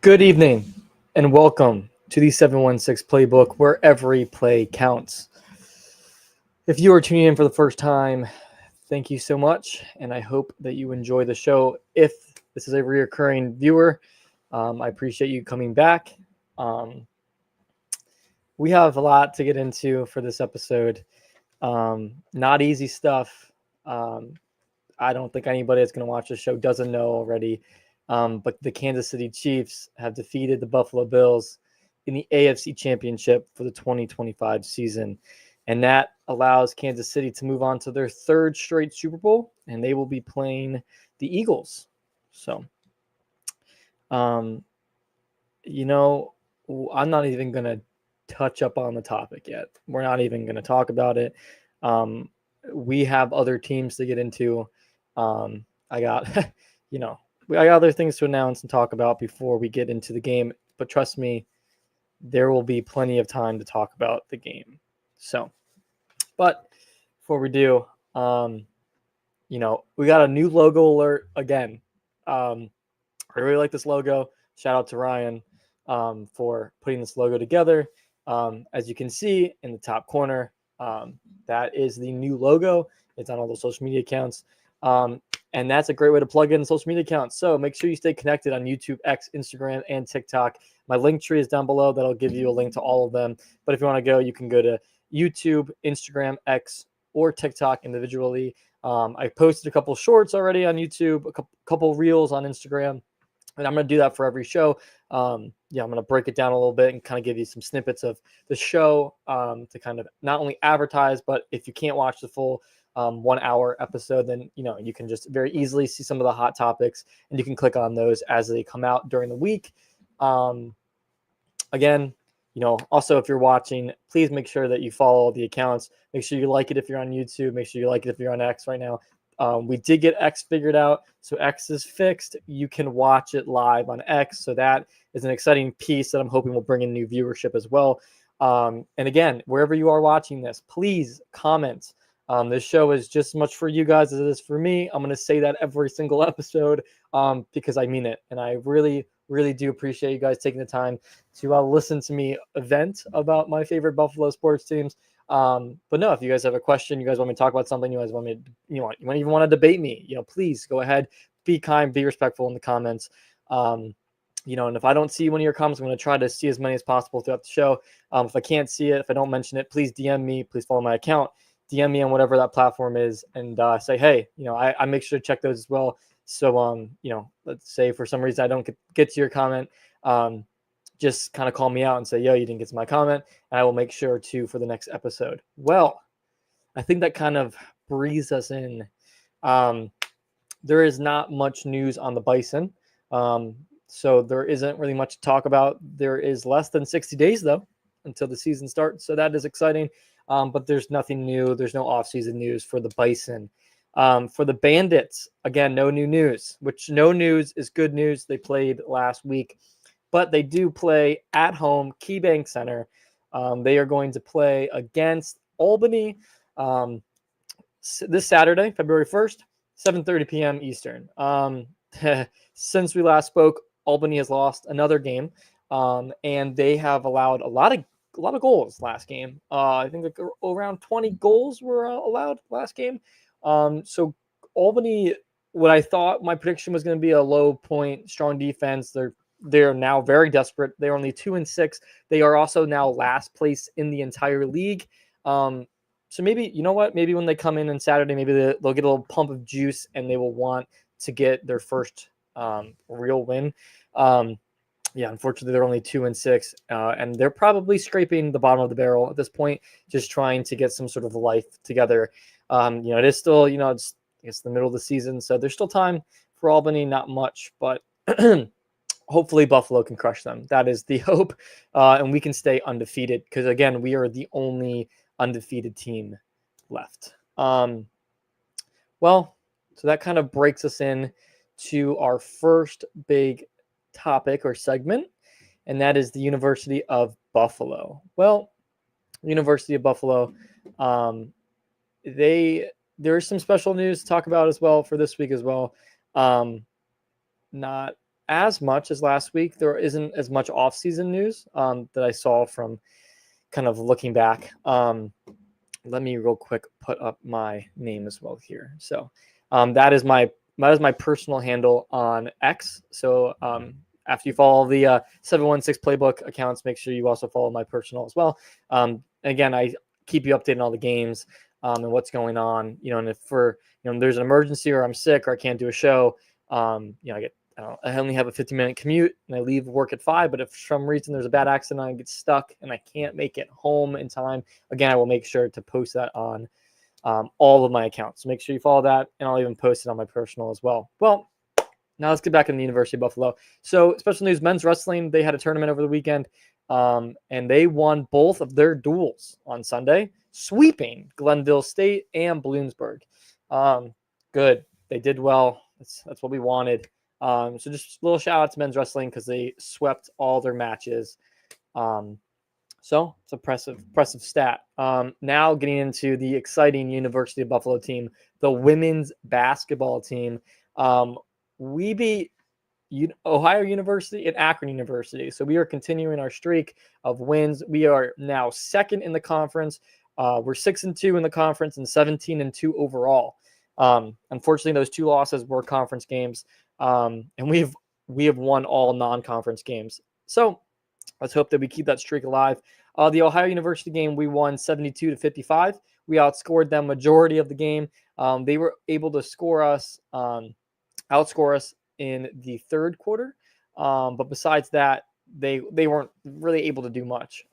Good evening and welcome to the 716 Playbook, where every play counts. If you are tuning in for the first time, thank you so much, and I hope that you enjoy the show. If this is a recurring viewer, I appreciate you coming back. We have a lot to get into for this episode. Not easy stuff. I don't think anybody that's going to watch the show doesn't know already. But the Kansas City Chiefs have defeated the Buffalo Bills in the AFC Championship for the 2025 season. And that allows Kansas City to move on to their third straight Super Bowl, and they will be playing the Eagles. So, I'm not even going to touch up on the topic yet. We're not even going to talk about it. We have other teams to get into. I got, I got other things to announce and talk about before we get into the game. But trust me, there will be plenty of time to talk about the game. So, but before we do, we got a new logo alert again. I really like this logo. Shout out to Ryan for putting this logo together. As you can see in the top corner, that is the new logo. It's on all the social media accounts. And that's a great way to plug in social media accounts. So make sure you stay connected on YouTube, X, Instagram, and TikTok. My link tree is down below. That'll give you a link to all of them. But if you want to go, you can go to YouTube, Instagram, X, or TikTok individually. I posted a couple shorts already on YouTube, a couple reels on Instagram. And I'm going to do that for every show. I'm going to break it down a little bit and kind of give you some snippets of the show to kind of not only advertise, but if you can't watch the full 1 hour episode, then you can just very easily see some of the hot topics, and you can click on those as they come out during the week. Again, also if you're watching, please make sure that you follow the accounts. Make sure you like it if you're on YouTube. Make sure you like it if you're on X right now. We did get X figured out, so X is fixed. You can watch it live on X, so that is an exciting piece that I'm hoping will bring in new viewership as well. And again, wherever you are watching this, please comment. This show is just as much for you guys as it is for me. I'm going to say that every single episode because I mean it. And I really, really do appreciate you guys taking the time to listen to me vent about my favorite Buffalo sports teams. But no, if you guys have a question, you guys want me to talk about something, you guys want me to, you even want to debate me, please go ahead, be kind, be respectful in the comments. And if I don't see one of your comments, I'm going to try to see as many as possible throughout the show. If I can't see it, if I don't mention it, please DM me, please follow my account. DM me on whatever that platform is and say, hey, I make sure to check those as well. So, let's say for some reason I don't get to your comment, just kind of call me out and say, yo, you didn't get to my comment, and I will make sure to for the next episode. Well, I think that kind of breathes us in. There is not much news on the Bison. So there isn't really much to talk about. There is less than 60 days, though, until the season starts. So that is exciting. But there's nothing new. There's no off-season news for the Bison. For the Bandits, again, no new news, which no news is good news. They played last week, but they do play at home, KeyBank Center. They are going to play against Albany this Saturday, February 1st, 7:30 p.m. Eastern. Since we last spoke, Albany has lost another game, and they have allowed a lot of goals last game. I think like around 20 goals were allowed last game. So Albany, what I thought my prediction was going to be a low point, strong defense. They're now very desperate. They're only 2-6. They are also now last place in the entire league. So maybe, maybe when they come in on Saturday, maybe they'll get a little pump of juice and they will want to get their first real win. Unfortunately, they're only 2-6, and they're probably scraping the bottom of the barrel at this point, just trying to get some sort of life together. It is still, it's the middle of the season, so there's still time for Albany, not much, but hopefully Buffalo can crush them. That is the hope, and we can stay undefeated because, again, we are the only undefeated team left. So that kind of breaks us in to our first big topic or segment, and that is the University of Buffalo. Well, University of Buffalo, there is some special news to talk about as well for this week as well. Not as much as last week. There isn't as much off-season news that I saw from kind of looking back. Let me real quick put up my name as well here. So that is my personal handle on X. So after you follow the 716 Playbook accounts, make sure you also follow my personal as well. Again, I keep you updated on all the games and what's going on. And if there's an emergency or I'm sick or I can't do a show, I only have a 15-minute commute and I leave work at 5. But if for some reason there's a bad accident, I get stuck and I can't make it home in time, again, I will make sure to post that on all of my accounts. So make sure you follow that, and I'll even post it on my personal as well. Well, now let's get back in the University of Buffalo. So special news, men's wrestling, they had a tournament over the weekend, and they won both of their duels on Sunday, sweeping Glenville State and Bloomsburg. Good. They did well. That's what we wanted. So just a little shout out to men's wrestling because they swept all their matches. So it's impressive stat. Now getting into the exciting University of Buffalo team, the women's basketball team. We beat Ohio University and Akron University. So we are continuing our streak of wins. We are now second in the conference. We're 6-2 in the conference and 17-2 overall. Unfortunately, those 2 losses were conference games. And we have won all non-conference games. So let's hope that we keep that streak alive. The Ohio University game, we won 72-55. We outscored them majority of the game. They were able to outscore us in the third quarter. But besides that, they weren't really able to do much.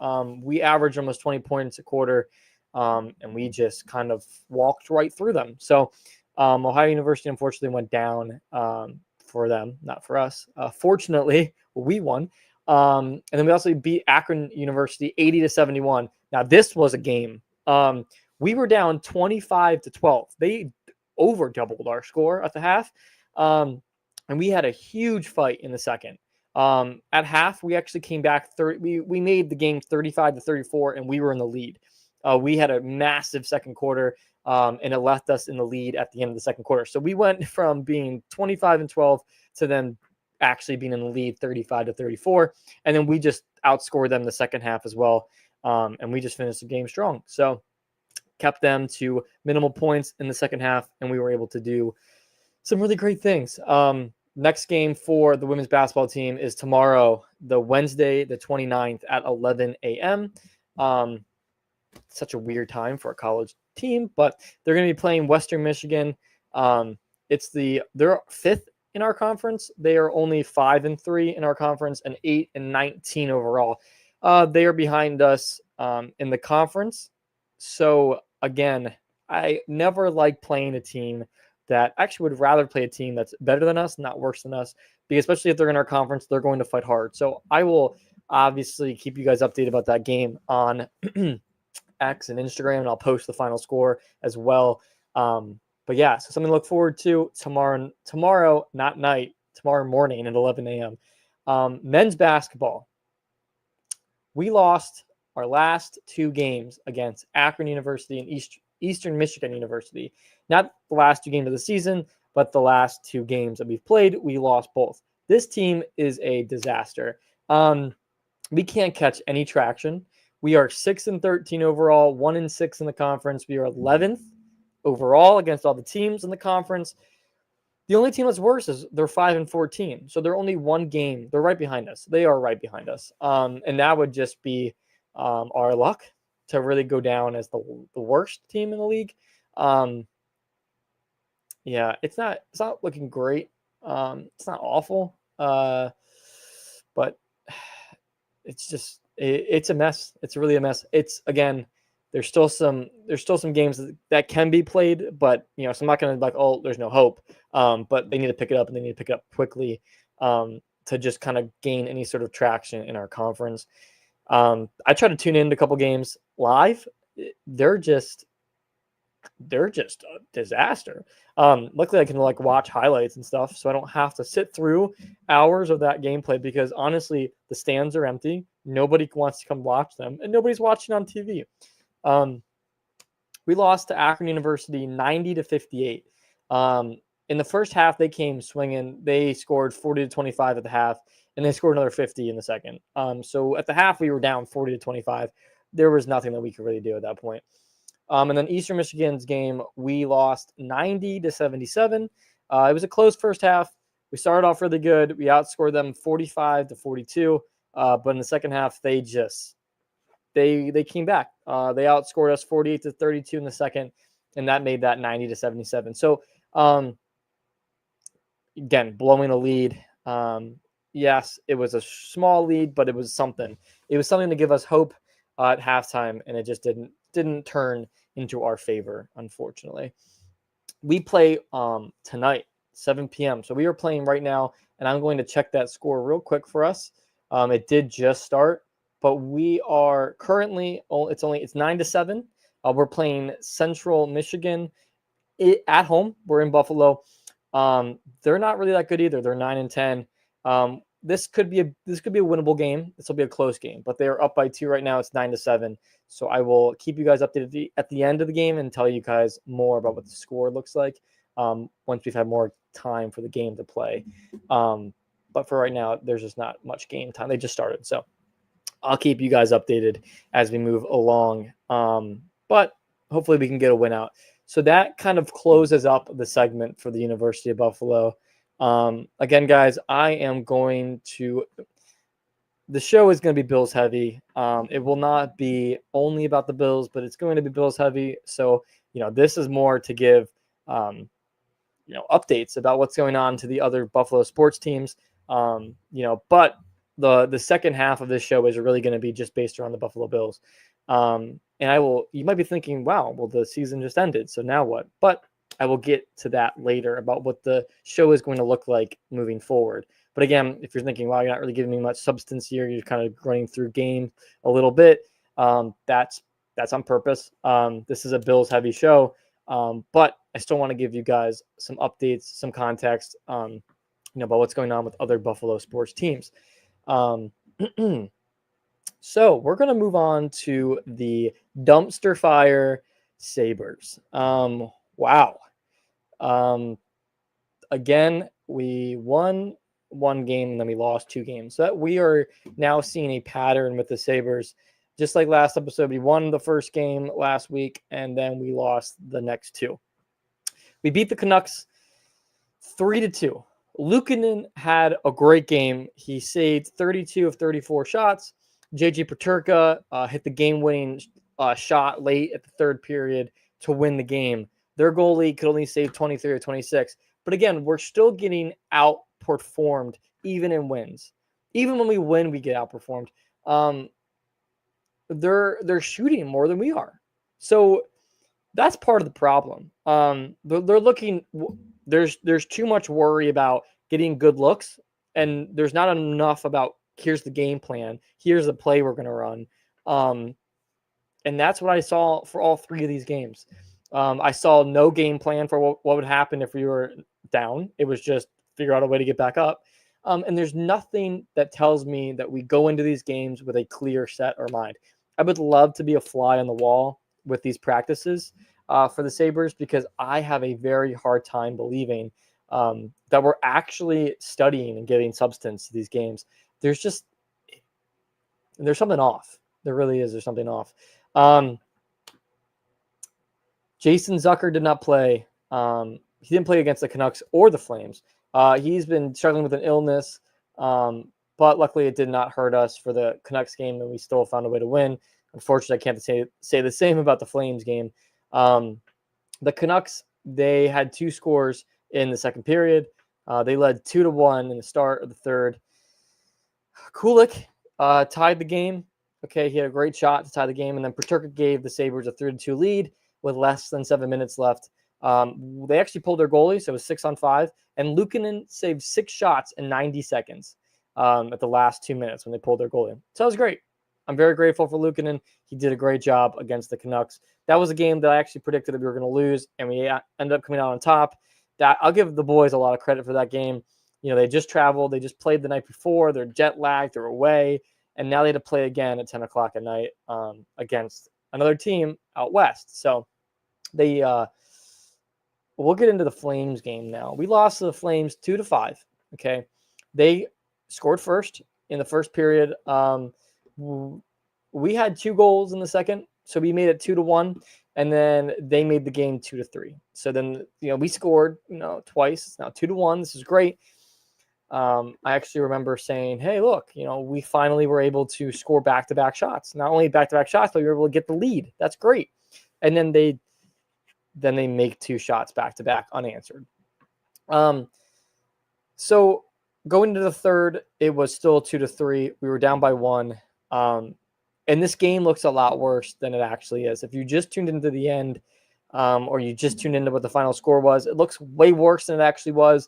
We averaged almost 20 points a quarter, and we just kind of walked right through them. So Ohio University unfortunately went down for them, not for us. Fortunately, we won. And then we also beat Akron University 80-71. Now, this was a game. We were down 25-12. They over doubled our score at the half. And we had a huge fight in the second. At half, we actually came back. We made the game 35-34, and we were in the lead. We had a massive second quarter, and it left us in the lead at the end of the second quarter. So we went from being 25-12 to then actually being in the lead 35-34. And then we just outscored them the second half as well. And we just finished the game strong. So kept them to minimal points in the second half, and we were able to do some really great things. Next game for the women's basketball team is tomorrow, the Wednesday, the 29th at 11 a.m. Such a weird time for a college team, but they're going to be playing Western Michigan. They're 5th in our conference. They are only 5-3 in our conference and 8-19 overall. They are behind us in the conference. So again, I never like playing a team that actually would rather play a team that's better than us, not worse than us, because especially if they're in our conference, they're going to fight hard. So I will obviously keep you guys updated about that game on X and Instagram, and I'll post the final score as well. But yeah, so something to look forward to tomorrow, not night, tomorrow morning at 11 a.m. Men's basketball. We lost our last 2 games against Akron University and Eastern Michigan University. Not the last 2 games of the season, but the last 2 games that we've played, we lost both. This team is a disaster. We can't catch any traction. We are 6-13 overall, 1-6 in the conference. We are 11th overall against all the teams in the conference. The only team that's worse is they're 5-14. So they're only 1 game. They're right behind us. They are right behind us. And that would just be our luck to really go down as the worst team in the league. Yeah, it's not looking great. It's not awful. But it's just it's a mess. It's really a mess. It's, again, there's still some games that can be played, but so I'm not going to be like, oh, there's no hope. But they need to pick it up, and they need to pick it up quickly to just kind of gain any sort of traction in our conference. I tried to tune in to a couple games live. They're just a disaster. Luckily I can watch highlights and stuff, so I don't have to sit through hours of that gameplay, because honestly, the stands are empty. Nobody wants to come watch them, and nobody's watching on TV. We lost to Akron University 90-58. in the first half, they came swinging. They scored 40-25 at the half, and they scored another 50 in the second. So at the half, we were down 40-25. There was nothing that we could really do at that point. And then Eastern Michigan's game, we lost 90-77. It was a close first half. We started off really good. We outscored them 45-42. But in the second half, they came back. They outscored us 48-32 in the second, and that made that 90-77. So again, blowing a lead. Yes, it was a small lead, but it was something. It was something to give us hope at halftime, and it just didn't turn into our favor, unfortunately. We play tonight, 7 p.m. So we are playing right now, and I'm going to check that score real quick for us. It did just start, but we are currently it's 9-7. We're playing Central Michigan at home. We're in Buffalo. They're not really that good either. They're 9-10. This could be a winnable game. This will be a close game, but they are up by 2 right now. It's 9-7. So I will keep you guys updated at the end of the game and tell you guys more about what the score looks like once we've had more time for the game to play. But for right now, there's just not much game time. They just started, so I'll keep you guys updated as we move along. But hopefully we can get a win out. So that kind of closes up the segment for the University of Buffalo. Again, guys, the show is going to be Bills heavy. It will not be only about the Bills, but it's going to be Bills heavy. So, this is more to give, updates about what's going on to the other Buffalo sports teams. But the second half of this show is really going to be just based around the Buffalo Bills. And you might be thinking, wow, well, the season just ended, so now what? But I will get to that later about what the show is going to look like moving forward. But again, if you're thinking, wow, you're not really giving me much substance here, you're kind of running through game a little bit, that's on purpose. This is a Bills heavy show, but I still want to give you guys some updates, some context, about what's going on with other Buffalo sports teams. So we're going to move on to the dumpster fire Sabres. Wow. Again, we won one game and then we lost 2 games. So we are now seeing a pattern with the Sabres. Just like last episode, we won the first game last week and then we lost the next 2. We beat the Canucks 3-2. Luukkonen had a great game. He saved 32 of 34 shots. JJ Peterka hit the game-winning shot late at the third period to win the game. Their goalie could only save 23 or 26. But again, we're still getting outperformed even in wins. Even when we win, we get outperformed. They're shooting more than we are. So that's part of the problem. They're looking. There's too much worry about getting good looks, and there's not enough about here's the game plan, here's the play we're going to run. And that's what I saw for all 3 of these games. I saw no game plan for what would happen if we were down. It was just figure out a way to get back up. And there's nothing that tells me that we go into these games with a clear set or mind. I would love to be a fly on the wall with these practices for the Sabres, because I have a very hard time believing that we're actually studying and getting substance to these games. There's something off. There really is. There's something off. Jason Zucker did not play. He didn't play against the Canucks or the Flames. He's been struggling with an illness, but luckily it did not hurt us for the Canucks game, and we still found a way to win. Unfortunately, I can't say the same about the Flames game. The Canucks, they had 2 scores in the second period. They led 2-1 in the start of the third. Kulik tied the game. Okay, he had a great shot to tie the game, and then Peterka gave the Sabres a 3-2 lead with less than 7 minutes left. They actually pulled their goalie, so it was 6-on-5, and Luukkonen saved 6 shots in 90 seconds at the last 2 minutes when they pulled their goalie. So that was great. I'm very grateful for Luukkonen. He did a great job against the Canucks. That was a game that I actually predicted that we were going to lose, and we ended up coming out on top. I'll give the boys a lot of credit for that game. They just traveled. They just played the night before. They're jet lagged. They're away. And now they had to play again at 10 o'clock at night against another team out west. So they we'll get into the Flames game now. We lost to the Flames 2-5. Okay, they scored first in the first period. We had 2 goals in the second, so we made it 2-1, and then they made the game 2-3. So then we scored twice. It's now 2-1. This is great. I actually remember saying, "Hey, look, we finally were able to score back-to-back shots. Not only back-to-back shots, but we were able to get the lead. That's great." And then they make 2 shots back-to-back unanswered. So going into the third, it was still 2-3. We were down by 1. And this game looks a lot worse than it actually is. If you just tuned into the end, or you just tuned into what the final score was, it looks way worse than it actually was.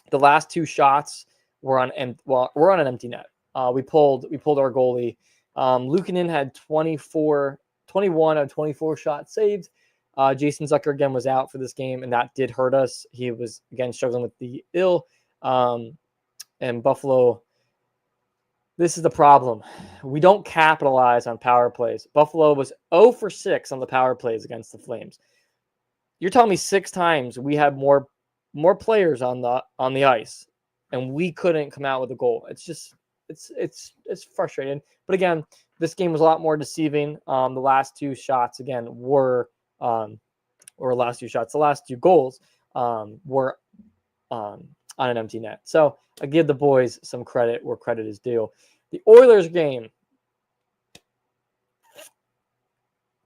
The last 2 shots were on we're on an empty net. We pulled our goalie. Luukkonen had 21 of 24 shots saved. Jason Zucker again was out for this game, and that did hurt us. He was again struggling with the ill. And Buffalo, this is the problem. We don't capitalize on power plays. Buffalo was 0 for 6 on the power plays against the Flames. You're telling me 6 times we had more players on the ice, and we couldn't come out with a goal. It's just it's frustrating. But again, this game was a lot more deceiving. The last 2 shots again were the last 2 goals were on an empty net. So I give the boys some credit where credit is due. The Oilers game,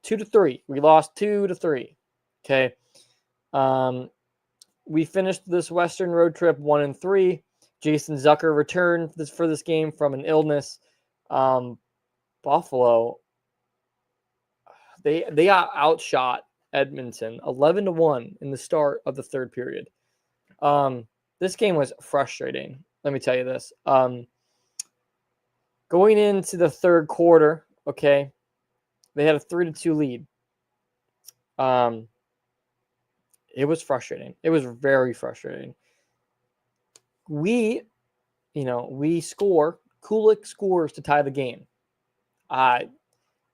2-3. We lost 2-3. Okay. We finished this Western road trip 1-3. Jason Zucker returned for this game from an illness. Buffalo, they got outshot Edmonton 11-1 in the start of the third period. This game was frustrating. Let me tell you this. Going into the third quarter, okay, they had a 3-2 lead. It was frustrating. It was very frustrating. We score. Kulich scores to tie the game.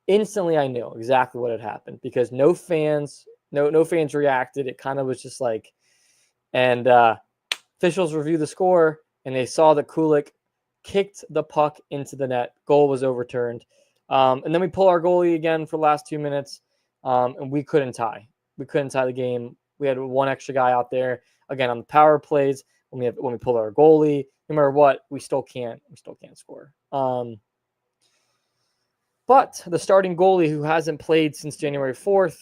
Instantly I knew exactly what had happened because no fans reacted. It kind of was just like, and officials reviewed the score and they saw that Kulich kicked the puck into the net. Goal was overturned. And then we pull our goalie again for the last 2 minutes, and we couldn't tie. We couldn't tie the game. We had 1 extra guy out there. Again, on the power plays, when we pulled our goalie, no matter what, we still can't score. But the starting goalie who hasn't played since January 4th,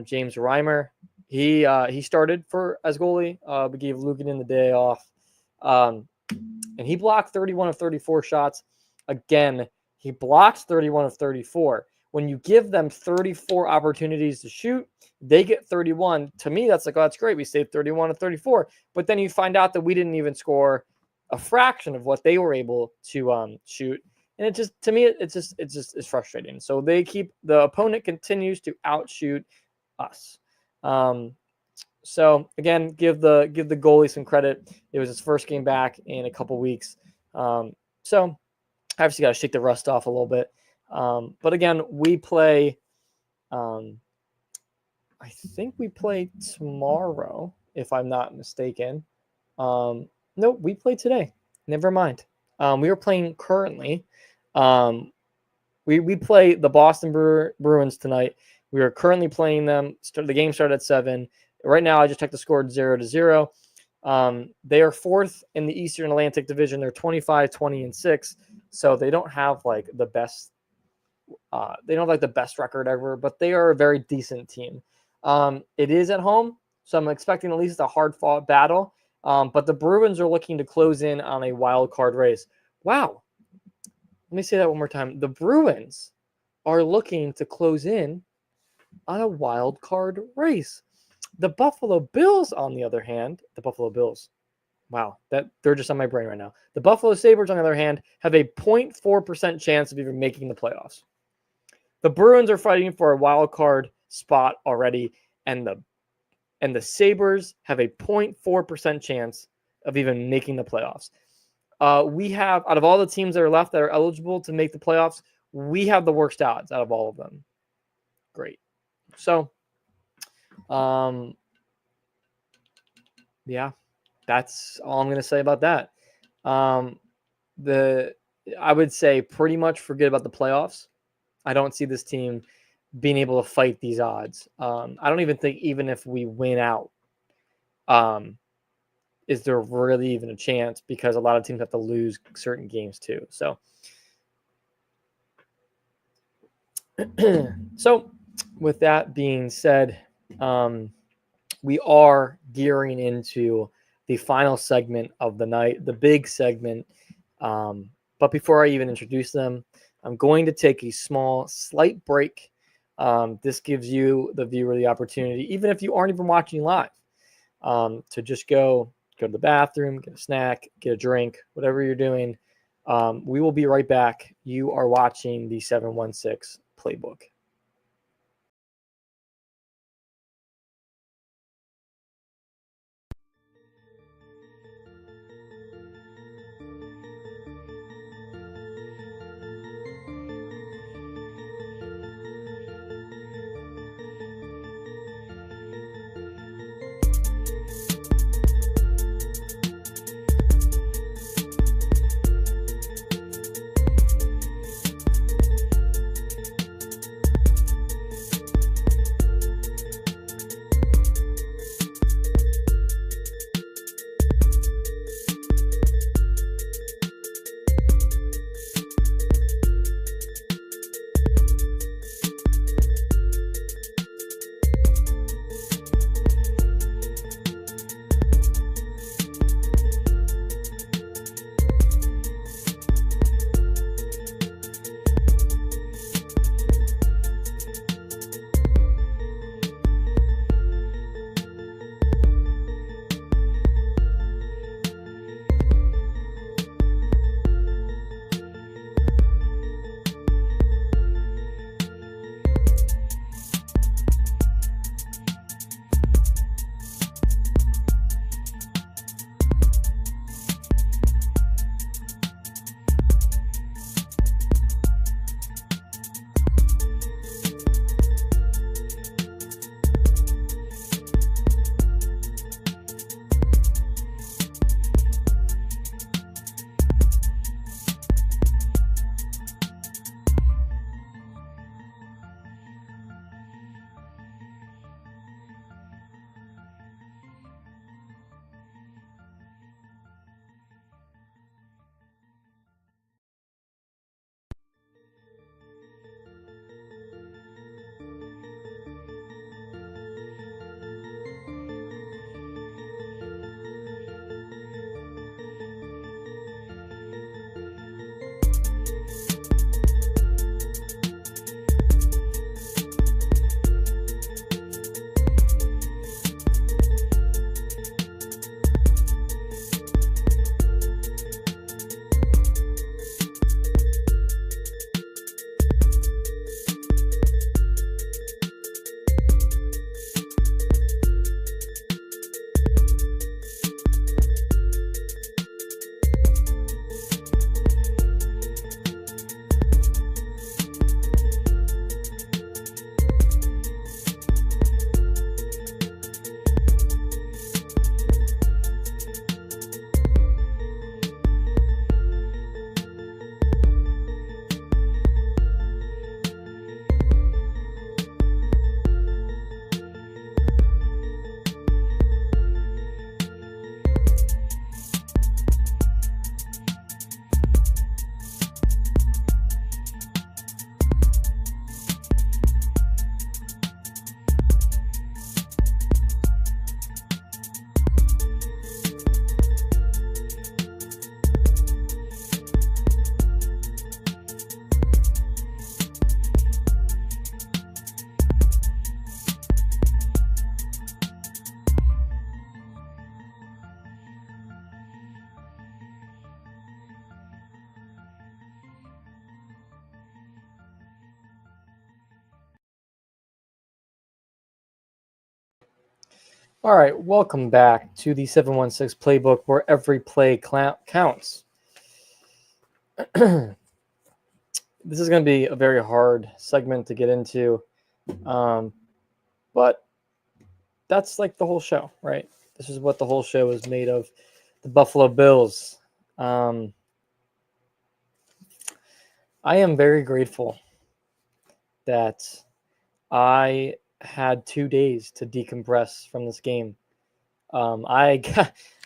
James Reimer, he started as goalie. We gave Luukkonen the day off. And he blocked 31 of 34 shots. Again, he blocks 31 of 34. When you give them 34 opportunities to shoot, they get 31. To me, that's like, oh, that's great. We saved 31 of 34. But then you find out that we didn't even score a fraction of what they were able to shoot. And it's frustrating. So the opponent continues to outshoot us. So again, give the goalie some credit. It was his first game back in a couple weeks. So obviously got to shake the rust off a little bit. But again, we play, I think we play tomorrow, if I'm not mistaken. No, we play today. Never mind. We are playing currently. We play the Boston Bruins tonight. We are currently playing them. The game started at 7. Right now, I just checked the score 0-0. They are 4th in the Eastern Atlantic Division. They're 25-20-6. So they don't have like the best. They don't have like the best record ever, but they are a very decent team. It is at home, so I'm expecting at least a hard-fought battle. But the Bruins are looking to close in on a wild card race. Wow. Let me say that one more time. The Bruins are looking to close in on a wild card race. The Buffalo Bills, on the other hand, wow, they're just on my brain right now. The Buffalo Sabres, on the other hand, have a 0.4% chance of even making the playoffs. The Bruins are fighting for a wild card spot already, and the Sabres have a 0.4% chance of even making the playoffs. We have, out of all the teams that are left that are eligible to make the playoffs, we have the worst odds out of all of them. Great. So, yeah, that's all I'm going to say about that. I would say pretty much forget about the playoffs. I don't see this team being able to fight these odds. I don't even think even if we win out, is there really even a chance, because a lot of teams have to lose certain games too. So, so with that being said, we are gearing into the final segment of the night, the big segment. But before I even introduce them, I'm going to take a slight break. This gives you, the viewer, the opportunity, even if you aren't even watching live, to just go to the bathroom, get a snack, get a drink, whatever you're doing. We will be right back. You are watching the 716 Playbook. All right, welcome back to the 716 Playbook, where every play counts. This is going to be a very hard segment to get into, but that's like the whole show, right? This is what the whole show is made of. The Buffalo Bills. I am very grateful that I had 2 days to decompress from this game. I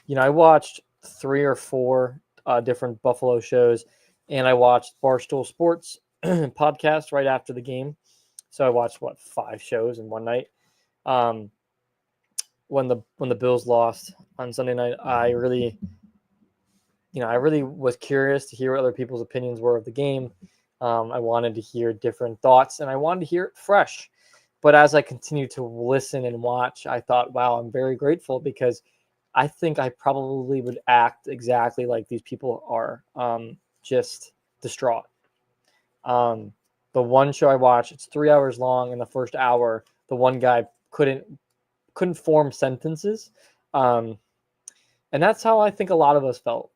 watched 3 or 4 different Buffalo shows, and I watched Barstool Sports podcast right after the game. So I watched 5 shows in one night. When the Bills lost on Sunday night, I really was curious to hear what other people's opinions were of the game. I wanted to hear different thoughts, and I wanted to hear it fresh. But as I continued to listen and watch, I thought, wow, I'm very grateful, because I think I probably would act exactly like these people are, just distraught. The one show I watched, it's 3 hours long. In the first hour, the one guy couldn't form sentences. And that's how I think a lot of us felt.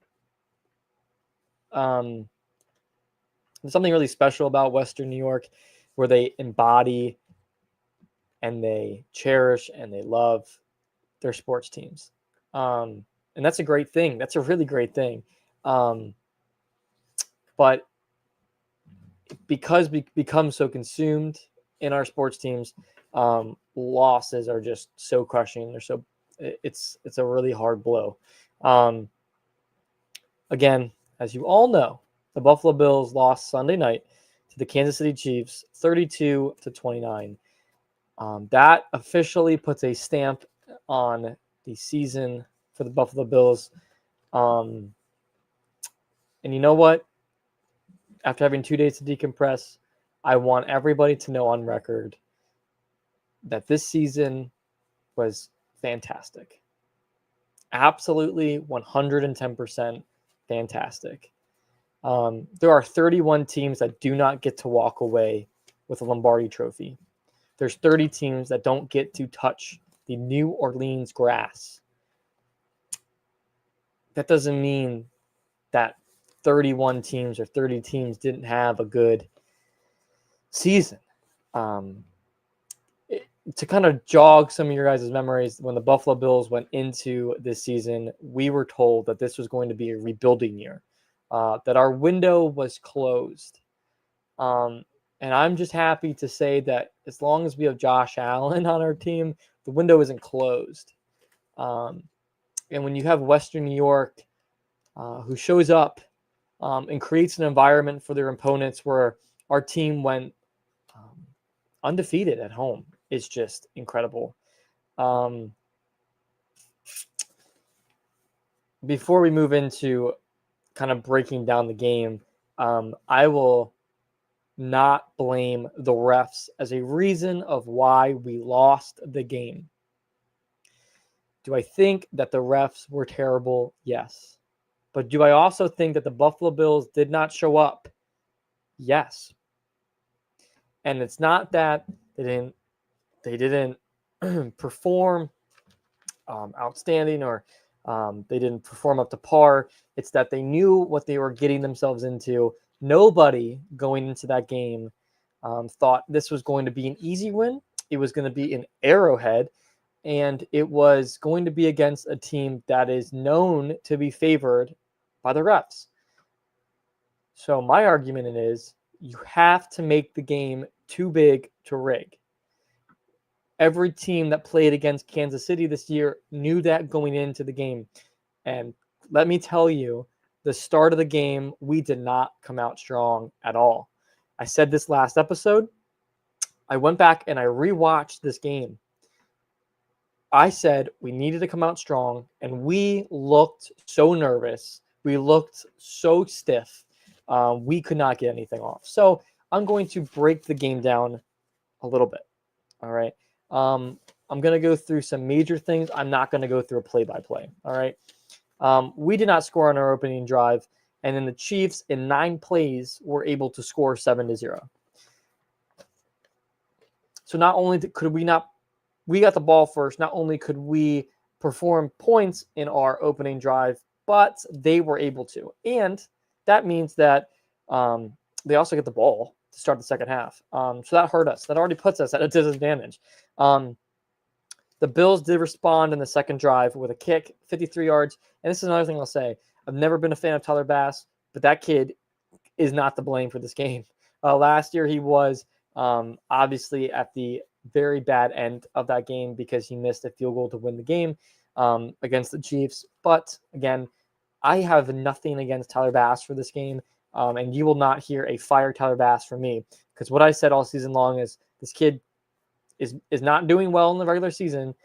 There's something really special about Western New York, where they embody and they cherish and they love their sports teams. And that's a great thing. That's a really great thing. But because we become so consumed in our sports teams, losses are just so crushing. It's a really hard blow. Again, as you all know, the Buffalo Bills lost Sunday night to the Kansas City Chiefs, 32-29. That officially puts a stamp on the season for the Buffalo Bills. And you know what? After having 2 days to decompress, I want everybody to know on record that this season was fantastic. Absolutely 110% fantastic. There are 31 teams that do not get to walk away with a Lombardi trophy. There's 30 teams that don't get to touch the New Orleans grass. That doesn't mean that 31 teams or 30 teams didn't have a good season. To kind of jog some of your guys' memories, when the Buffalo Bills went into this season, we were told that this was going to be a rebuilding year, that our window was closed. And I'm just happy to say that as long as we have Josh Allen on our team, the window isn't closed. And when you have Western New York, who shows up and creates an environment for their opponents where our team went undefeated at home, it's just incredible. Before we move into kind of breaking down the game, I will not blame the refs as a reason of why we lost the game. Do I think that the refs were terrible? Yes. But do I also think that the Buffalo Bills did not show up? Yes. And it's not that they didn't perform outstanding, or they didn't perform up to par. It's that they knew what they were getting themselves into. Nobody going into that game thought this was going to be an easy win. It was going to be an Arrowhead, and it was going to be against a team that is known to be favored by the refs. So my argument is, you have to make the game too big to rig. Every team that played against Kansas City this year knew that going into the game. And let me tell you, the start of the game, we did not come out strong at all. I said this last episode. I went back and I rewatched this game. I said we needed to come out strong, and we looked so nervous. We looked so stiff. We could not get anything off. So I'm going to break the game down a little bit. All right. I'm going to go through some major things. I'm not going to go through a play-by-play. All right. We did not score on our opening drive, and then the Chiefs in 9 plays were able to score 7-0. So not only could we got the ball first, not only could we perform points in our opening drive, but they were able to. And that means that they also get the ball to start the second half. So that hurt us. That already puts us at a disadvantage. The Bills did respond in the second drive with a kick, 53 yards. And this is another thing I'll say. I've never been a fan of Tyler Bass, but that kid is not to blame for this game. Last year, he was obviously at the very bad end of that game because he missed a field goal to win the game against the Chiefs. But again, I have nothing against Tyler Bass for this game, and you will not hear a fire Tyler Bass from me, because what I said all season long is this kid is not doing well in the regular season,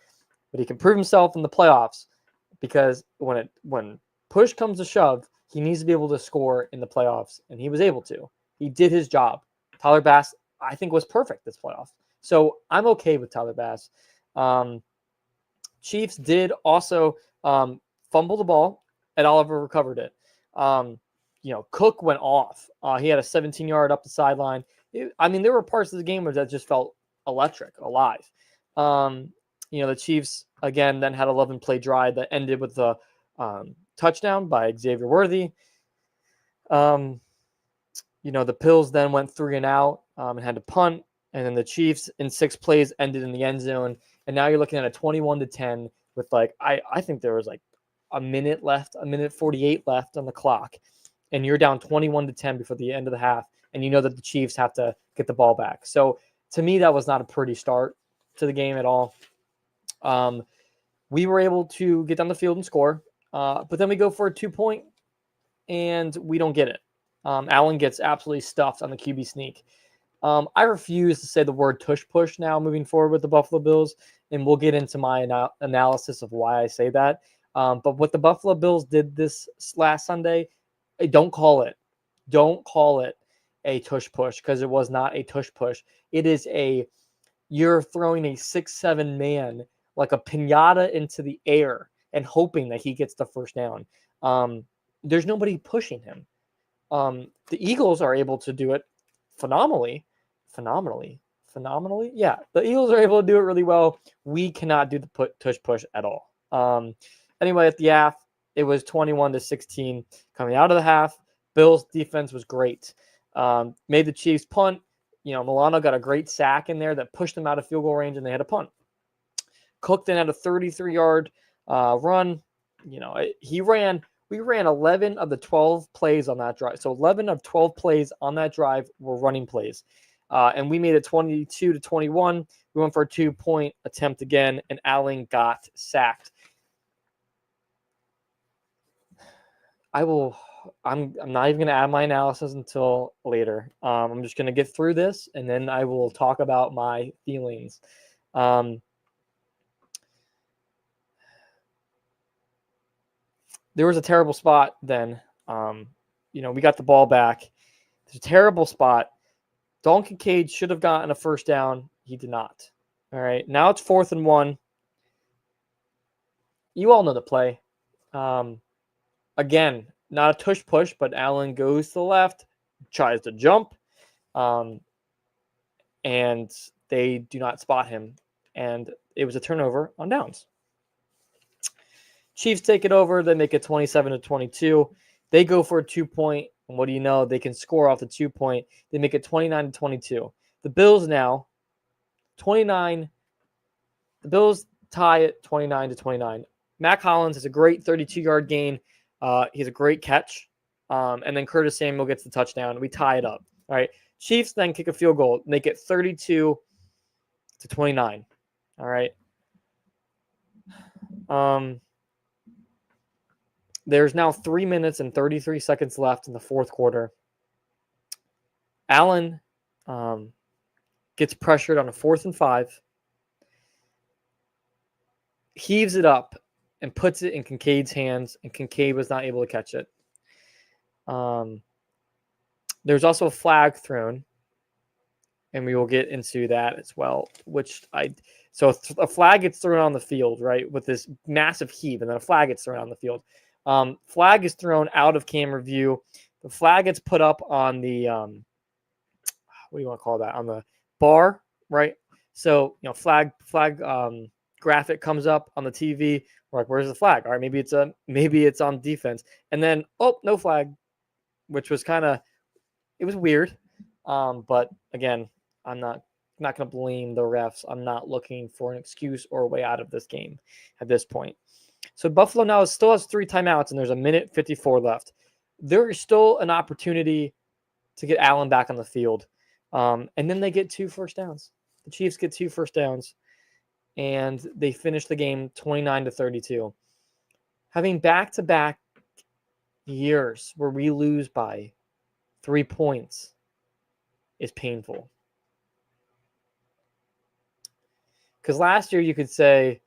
but he can prove himself in the playoffs, because when push comes to shove, he needs to be able to score in the playoffs, and he was able to. He did his job. Tyler Bass, I think, was perfect this playoff. So I'm okay with Tyler Bass. Chiefs did also fumble the ball, and Oliver recovered it. Cook went off. He had a 17-yard up the sideline. There were parts of the game where that just felt electric, alive. The Chiefs, again, then had 11-play drive that ended with the touchdown by Xavier Worthy. The Bills then went 3 and out and had to punt. And then the Chiefs in 6 plays ended in the end zone. And now you're looking at a 21-10 with I think there was a minute left, a minute 48 left on the clock. And you're down 21-10 before the end of the half. And you know that the Chiefs have to get the ball back. So to me, that was not a pretty start to the game at all. We were able to get down the field and score. But then we go for a 2-point and we don't get it. Allen gets absolutely stuffed on the QB sneak. I refuse to say the word tush push now moving forward with the Buffalo Bills, and we'll get into my analysis of why I say that. But what the Buffalo Bills did this last Sunday, don't call it a tush push, because it was not a tush push. It is you're throwing a 6'7" man like a piñata into the air and hoping that he gets the first down. There's nobody pushing him. The Eagles are able to do it phenomenally. Yeah, the Eagles are able to do it really well. We cannot do the tush push at all. Anyway, at the half, it was 21-16 coming out of the half. Bills defense was great. Made the Chiefs punt. Milano got a great sack in there that pushed them out of field goal range, and they had a punt. Cook then had a 33-yard run. We ran 11 of the 12 plays on that drive. So 11 of 12 plays on that drive were running plays. And we made it 22-21. We went for a 2-point attempt again, and Allen got sacked. I'm not even going to add my analysis until later. I'm just going to get through this, and then I will talk about my feelings. There was a terrible spot then. We got the ball back. There's a terrible spot. Dalton Kincaid should have gotten a first down. He did not. All right. Now it's 4th and 1. You all know the play. Again, not a tush push, but Allen goes to the left, tries to jump, and they do not spot him. And it was a turnover on downs. Chiefs take it over. They make it 27-22. They go for a 2-point. And what do you know? They can score off the 2-point. They make it 29-22. The Bills now, 29. The Bills tie it 29-29. Mac Hollins has a great 32-yard gain. He has a great catch. And then Curtis Samuel gets the touchdown. We tie it up. All right. Chiefs then kick a field goal, make it 32-29. All right. There's now 3 minutes and 33 seconds left in the fourth quarter. Allen gets pressured on a 4th and 5. Heaves it up and puts it in Kincaid's hands, and Kincaid was not able to catch it. There's also a flag thrown, and we will get into that as well. So a flag gets thrown on the field, right, with this massive heave, and then a flag gets thrown on the field. Flag is thrown out of camera view. The flag gets put up on the what do you want to call that? On the bar, right? So flag graphic comes up on the TV. We're like, where's the flag? All right, maybe it's on defense. And then no flag, which was it was weird. But again, I'm not not going to blame the refs. I'm not looking for an excuse or a way out of this game at this point. So Buffalo now still has 3 timeouts, and there's 1:54 left. There is still an opportunity to get Allen back on the field. And then they get 2 first downs. The Chiefs get 2 first downs, and they finish the game 29-32. Having back-to-back years where we lose by 3 points is painful. Because last year you could say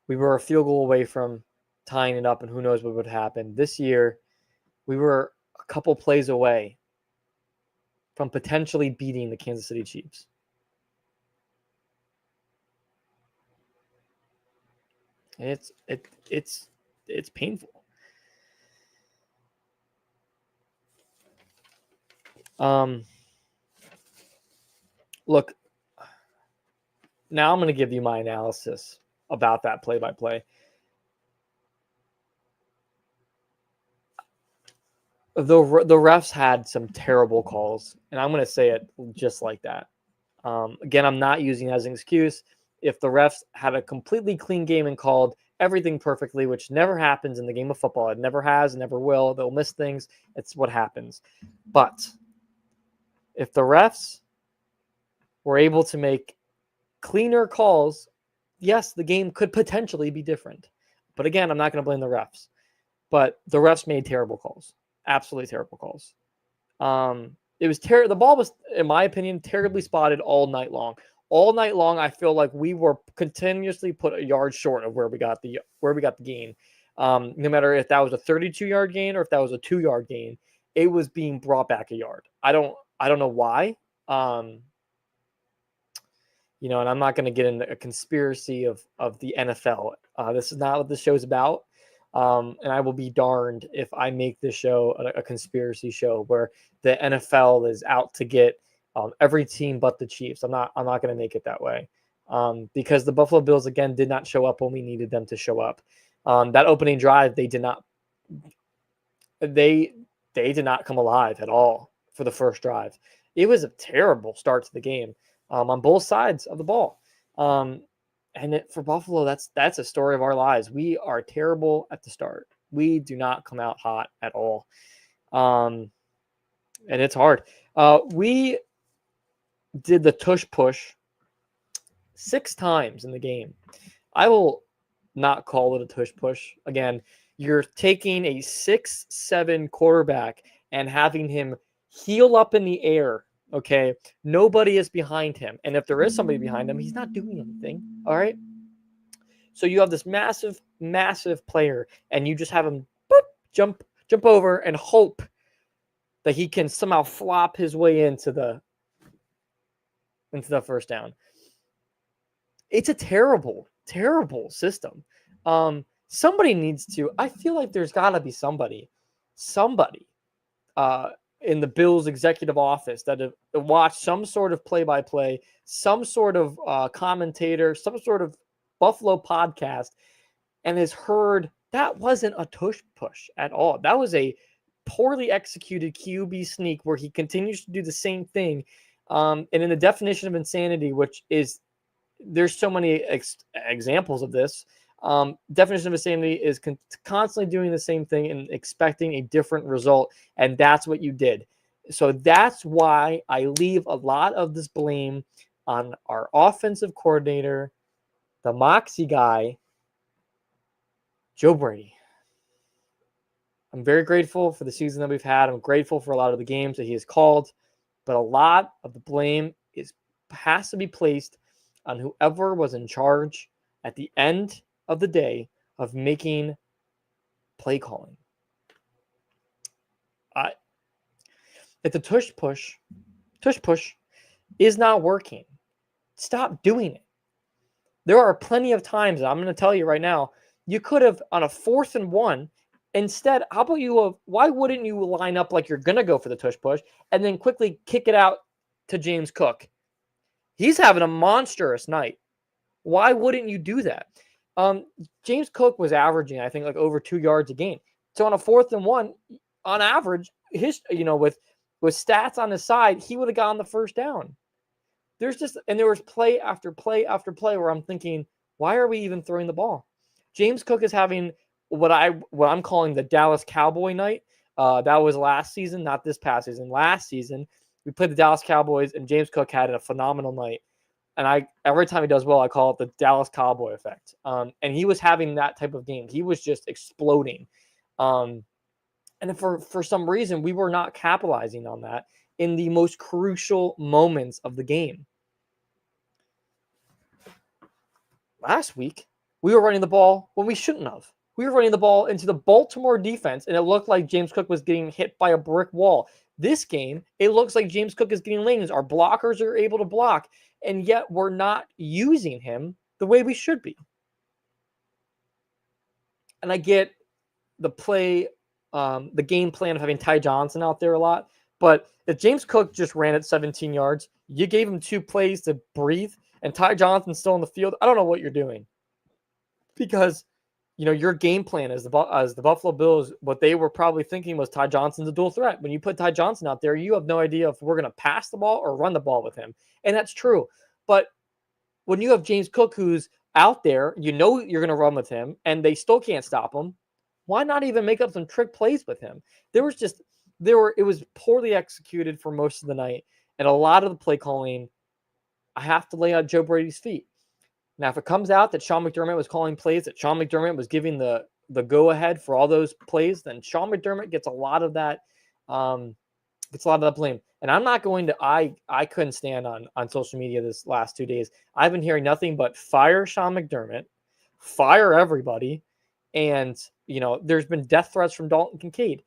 we were a field goal away from tying it up, and who knows what would happen. This year, we were a couple plays away from potentially beating the Kansas City Chiefs. And it's painful. Look, now I'm going to give you my analysis about that play-by-play. The refs had some terrible calls, and I'm going to say it just like that. Again, I'm not using it as an excuse. If the refs had a completely clean game and called everything perfectly, which never happens in the game of football, it never has, never will. They'll miss things. It's what happens. But if the refs were able to make cleaner calls, yes, the game could potentially be different. But again, I'm not going to blame the refs. But the refs made terrible calls. Absolutely terrible calls. It was the ball was, in my opinion, terribly spotted all night long. All night long, I feel like we were continuously put a yard short of where we got the gain. No matter if that was a 32-yard gain or if that was a 2-yard gain, it was being brought back a yard. I don't know why. And I'm not going to get into a conspiracy of the NFL. This is not what this show's about. And I will be darned if I make this show a conspiracy show where the NFL is out to get every team but the Chiefs. I'm not going to make it that way because the Buffalo Bills again did not show up when we needed them to show up. That opening drive, they did not come alive at all for the first drive. It was a terrible start to the game on both sides of the ball. And for Buffalo, that's a story of our lives. We are terrible at the start. We do not come out hot at all. And it's hard. We did the tush push 6 times in the game. I will not call it a tush push. Again, you're taking a 6'7" quarterback and having him heel up in the air. Okay, nobody is behind him. And if there is somebody behind him, he's not doing anything. All right. So you have this massive, massive player, and you just have him jump over and hope that he can somehow flop his way into the first down. It's a terrible, terrible system. Somebody needs to. I feel like there's got to be somebody in the Bills executive office that have watched some sort of play-by-play, some sort of commentator, some sort of Buffalo podcast, and has heard that wasn't a tush push at all. That was a poorly executed QB sneak where he continues to do the same thing. And in the definition of insanity, which is there's so many examples of this, definition of insanity is constantly doing the same thing and expecting a different result. And that's what you did. So that's why I leave a lot of this blame on our offensive coordinator, the Moxie guy, Joe Brady. I'm very grateful for the season that we've had. I'm grateful for a lot of the games that he has called, but a lot of the blame has to be placed on whoever was in charge at the end of the day of making play calling. If the tush push is not working, stop doing it. There are plenty of times, I'm going to tell you right now, you could have on a 4th and 1. Instead, how about why wouldn't you line up like you're going to go for the tush push and then quickly kick it out to James Cook? He's having a monstrous night. Why wouldn't you do that? James Cook was averaging, I think, like over 2 yards a game. So on a 4th and 1, on average, with stats on his side, he would have gotten the first down. There was play after play after play where I'm thinking, why are we even throwing the ball? James Cook is having what I'm calling the Dallas Cowboy night. That was last season, not this past season. Last season, we played the Dallas Cowboys, and James Cook had a phenomenal night. And every time he does well, I call it the Dallas Cowboy effect. And he was having that type of game. He was just exploding. And for some reason, we were not capitalizing on that in the most crucial moments of the game. Last week, we were running the ball when we shouldn't have. We were running the ball into the Baltimore defense, and it looked like James Cook was getting hit by a brick wall. This game, it looks like James Cook is getting lanes. Our blockers are able to block, and yet we're not using him the way we should be. And I get the game plan of having Ty Johnson out there a lot, but if James Cook just ran at 17 yards, you gave him 2 plays to breathe, and Ty Johnson's still in the field, I don't know what you're doing. Because, your game plan as the Buffalo Bills, what they were probably thinking was Ty Johnson's a dual threat. When you put Ty Johnson out there, you have no idea if we're going to pass the ball or run the ball with him. And that's true. But when you have James Cook who's out there, you're going to run with him, and they still can't stop him, why not even make up some trick plays with him? It was poorly executed for most of the night. And a lot of the play calling, I have to lay out Joe Brady's feet. Now, if it comes out that Sean McDermott was calling plays, that Sean McDermott was giving the go-ahead for all those plays, then Sean McDermott gets a lot of that blame. And I'm not going to I couldn't stand on social media this last 2 days. I've been hearing nothing but fire Sean McDermott, fire everybody, and there's been death threats from Dalton Kincaid.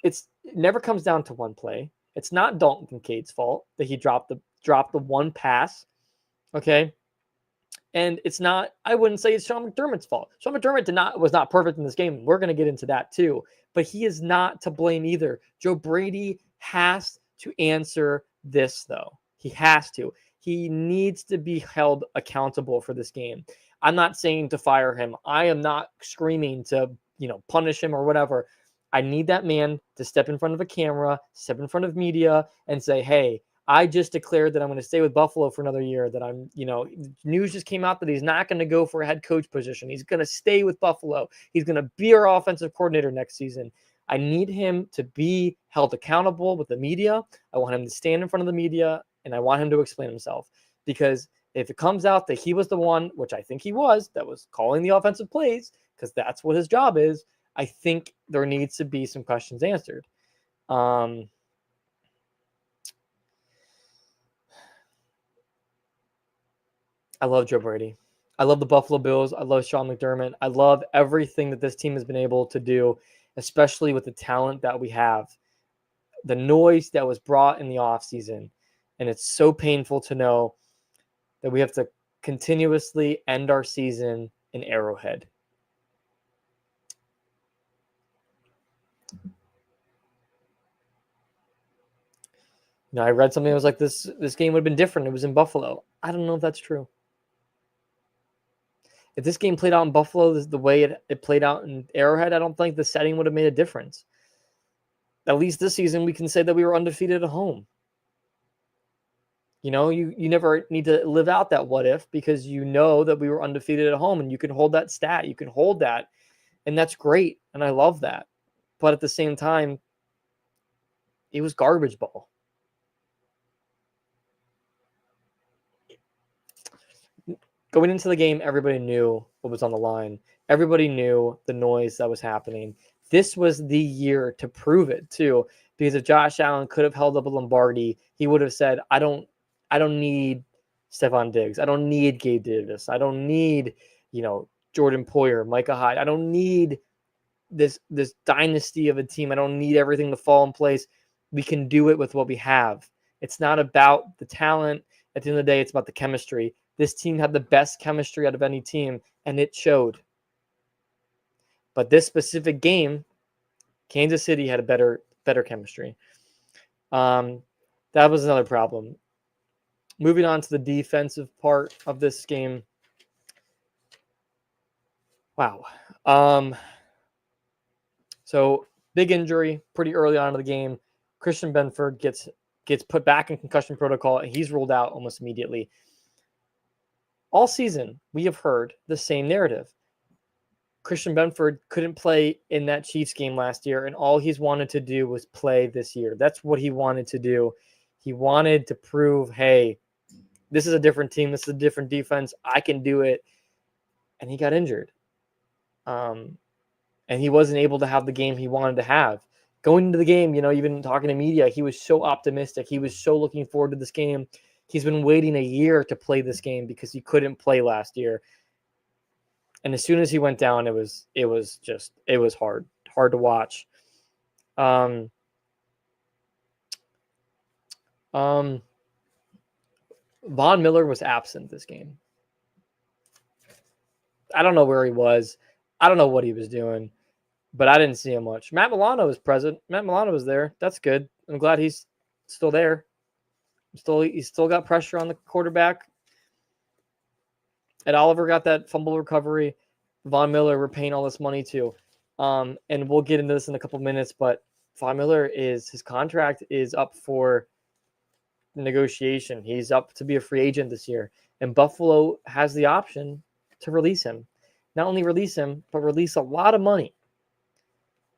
It never comes down to one play. It's not Dalton Kincaid's fault that he dropped the one pass. Okay. And I wouldn't say it's Sean McDermott's fault. Sean McDermott was not perfect in this game. We're going to get into that too. But he is not to blame either. Joe Brady has to answer this, though. He has to. He needs to be held accountable for this game. I'm not saying to fire him. I am not screaming to, punish him or whatever. I need that man to step in front of a camera, step in front of media, and say, hey, I just declared that I'm going to stay with Buffalo for another year, that news just came out that he's not going to go for a head coach position. He's going to stay with Buffalo. He's going to be our offensive coordinator next season. I need him to be held accountable with the media. I want him to stand in front of the media, and I want him to explain himself. Because if it comes out that he was the one, which I think he was, that was calling the offensive plays, because that's what his job is, I think there needs to be some questions answered. I love Joe Brady. I love the Buffalo Bills. I love Sean McDermott. I love everything that this team has been able to do, especially with the talent that we have. The noise that was brought in the offseason. And it's so painful to know that we have to continuously end our season in Arrowhead. I read something that was like this game would have been different. It was in Buffalo. I don't know if that's true. If this game played out in Buffalo the way it played out in Arrowhead, I don't think the setting would have made a difference. At least this season, we can say that we were undefeated at home. You never need to live out that what if, because you know that we were undefeated at home, and you can hold that stat. You can hold that, and that's great, and I love that. But at the same time, it was garbage ball. Going into the game, everybody knew what was on the line. Everybody knew the noise that was happening. This was the year to prove it too, because if Josh Allen could have held up a Lombardi, he would have said, I don't need Stephon Diggs. I don't need Gabe Davis. I don't need, Jordan Poyer, Micah Hyde. I don't need this dynasty of a team. I don't need everything to fall in place. We can do it with what we have. It's not about the talent. At the end of the day, it's about the chemistry. This team had the best chemistry out of any team, and it showed. But this specific game, Kansas City had a better chemistry. That was another problem. Moving on to the defensive part of this game. Wow. So big injury pretty early on in the game. Christian Benford gets gets put back in concussion protocol, and he's ruled out almost immediately. All season, we have heard the same narrative. Christian Benford couldn't play in that Chiefs game last year, and all he's wanted to do was play this year. That's what he wanted to do. He wanted to prove, hey, this is a different team. This is a different defense. I can do it. And he got injured. And he wasn't able to have the game he wanted to have. Going into the game, even talking to media, he was so optimistic. He was so looking forward to this game. He's been waiting a year to play this game because he couldn't play last year. And as soon as he went down, it was hard to watch. Von Miller was absent this game. I don't know where he was. I don't know what he was doing, but I didn't see him much. Matt Milano was present. Matt Milano was there. That's good. I'm glad he's still there. He's still got pressure on the quarterback. Ed Oliver got that fumble recovery. Von Miller, we're paying all this money to. And we'll get into this in a couple minutes, but Von Miller, his contract is up for negotiation. He's up to be a free agent this year. And Buffalo has the option to release him. Not only release him, but release a lot of money.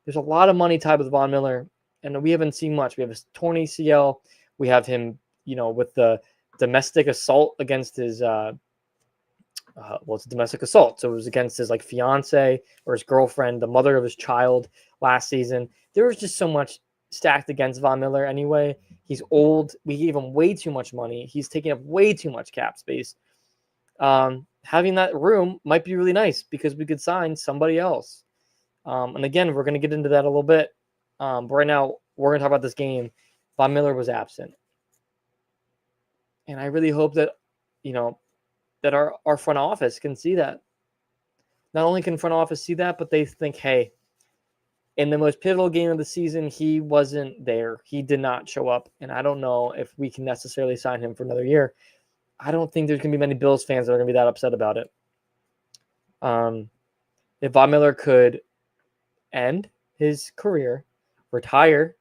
There's a lot of money tied with Von Miller, and we haven't seen much. We have his torn ACL. We have him, with the domestic assault against his it's a domestic assault. So it was against his fiance or his girlfriend, the mother of his child last season. There was just so much stacked against Von Miller anyway. He's old. We gave him way too much money. He's taking up way too much cap space. Having that room might be really nice because we could sign somebody else. And again, we're going to get into that a little bit. But right now, we're going to talk about this game. Von Miller was absent. And I really hope that, that our front office can see that. Not only can front office see that, but they think, hey, in the most pivotal game of the season, he wasn't there. He did not show up. And I don't know if we can necessarily sign him for another year. I don't think there's going to be many Bills fans that are going to be that upset about it. If Von Miller could end his career, retire,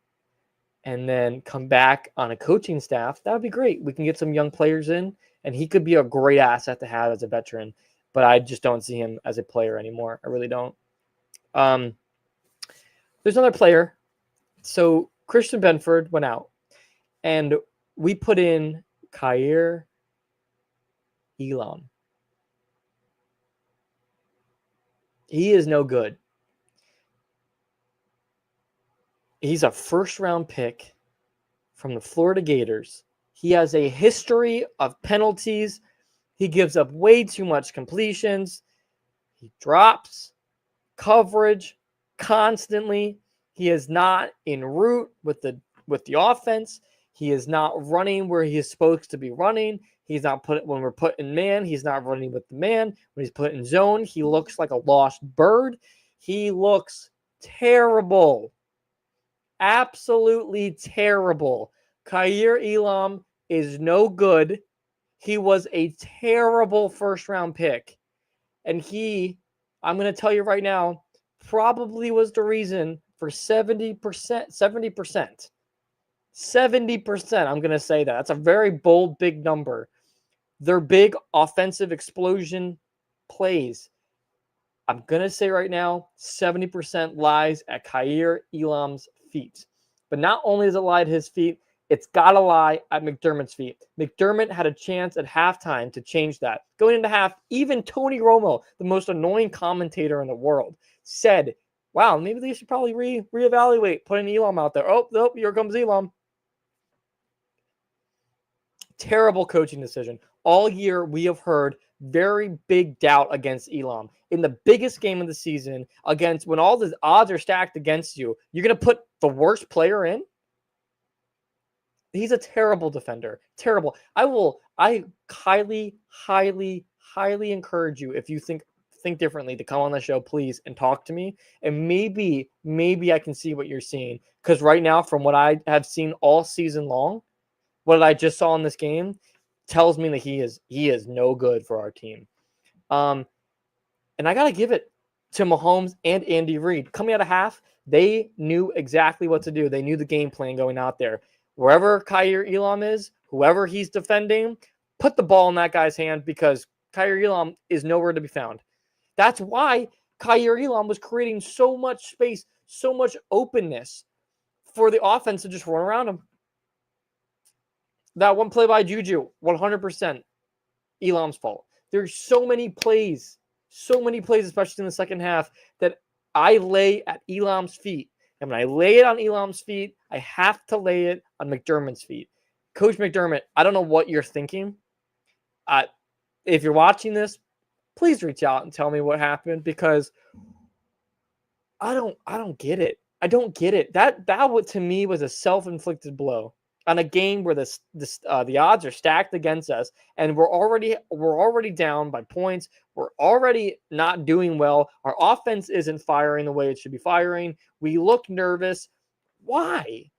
and then come back on a coaching staff, that would be great. We can get some young players in, and he could be a great asset to have as a veteran. But I just don't see him as a player anymore. I really don't. There's another player. So Christian Benford went out, and we put in Kaiir Elam. He is no good. He's a first-round pick from the Florida Gators. He has a history of penalties. He gives up way too much completions. He drops coverage constantly. He is not en route with the offense. He is not running where he is supposed to be running. He's not when we're put in man, he's not running with the man. When he's put in zone, he looks like a lost bird. He looks terrible. Absolutely terrible. Kaiir Elam is no good. He was a terrible first-round pick. And I'm going to tell you right now, probably was the reason for 70%. 70%, I'm going to say that. That's a very bold, big number. Their big offensive explosion plays, I'm going to say right now, 70% lies at Kaiir Elam's feet. But not only does it lie at his feet, it's got to lie at McDermott's feet. McDermott had a chance at halftime to change that. Going into half, even Tony Romo, the most annoying commentator in the world, said, wow, maybe they should probably reevaluate putting Elam out there. Oh, nope, here comes Elam. Terrible coaching decision. All year, we have heard very big doubt against Elam. In the biggest game of the season, when all the odds are stacked against you, you're going to put the worst player in? He's a terrible defender. Terrible. I highly, highly, highly encourage you, if you think differently, to come on the show, please, and talk to me. And maybe I can see what you're seeing. Because right now, from what I have seen all season long, what I just saw in this game tells me that he is no good for our team. And I got to give it to Mahomes and Andy Reid. Coming out of half, they knew exactly what to do. They knew the game plan going out there. wherever Kaiir Elam is, whoever he's defending, put the ball in that guy's hand because Kaiir Elam is nowhere to be found. That's why Kaiir Elam was creating so much space, so much openness for the offense to just run around him. That one play by Juju, 100% Elam's fault. There's so many plays, especially in the second half, that I lay at Elam's feet. And when I lay it on Elam's feet, I have to lay it on McDermott's feet. Coach McDermott, I don't know what you're thinking. If you're watching this, please reach out and tell me what happened because I don't get it. I don't get it. That to me was a self-inflicted blow on a game where the odds are stacked against us, and we're already down by points. We're already not doing well. Our offense isn't firing the way it should be firing. We look nervous. Why?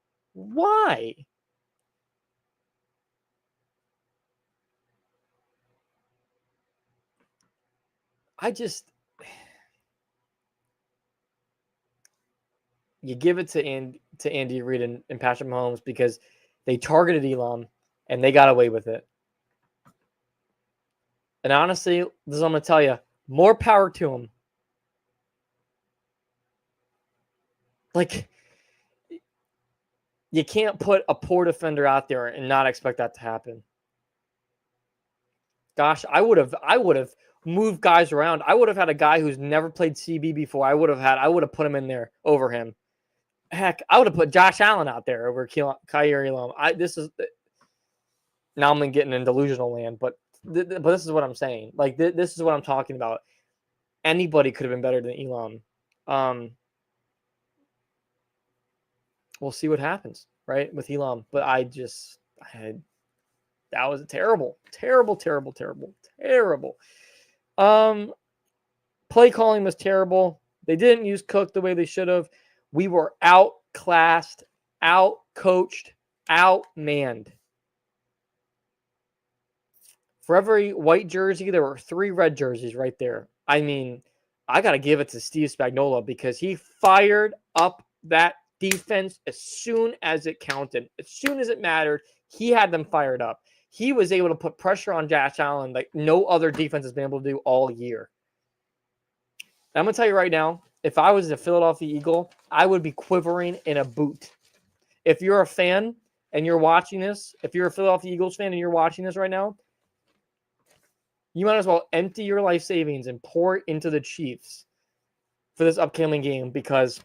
You give it to Andy Reid and Patrick Mahomes because they targeted Elam and they got away with it. And honestly, this is what I'm going to tell you. More power to them. Like, you can't put a poor defender out there and not expect that to happen. Gosh, I would have moved guys around. I would have had a guy who's never played CB before. I would have put him in there over him. Heck, I would have put Josh Allen out there over Kaiir Elam. Now I'm getting in delusional land, but this is what I'm saying. Like this is what I'm talking about. Anybody could have been better than Elam. We'll see what happens, right, with Elam. But that was terrible. Play calling was terrible. They didn't use Cook the way they should have. We were outclassed, outcoached, outmanned. For every white jersey, there were 3 red jerseys right there. I mean, I got to give it to Steve Spagnuolo because he fired up that defense as soon as it counted. As soon as it mattered, he had them fired up. He was able to put pressure on Josh Allen like no other defense has been able to do all year. I'm going to tell you right now, if I was a Philadelphia Eagle, I would be quivering in a boot. If you're a fan and you're watching this, if you're a Philadelphia Eagles fan and you're watching this right now, you might as well empty your life savings and pour it into the Chiefs for this upcoming game because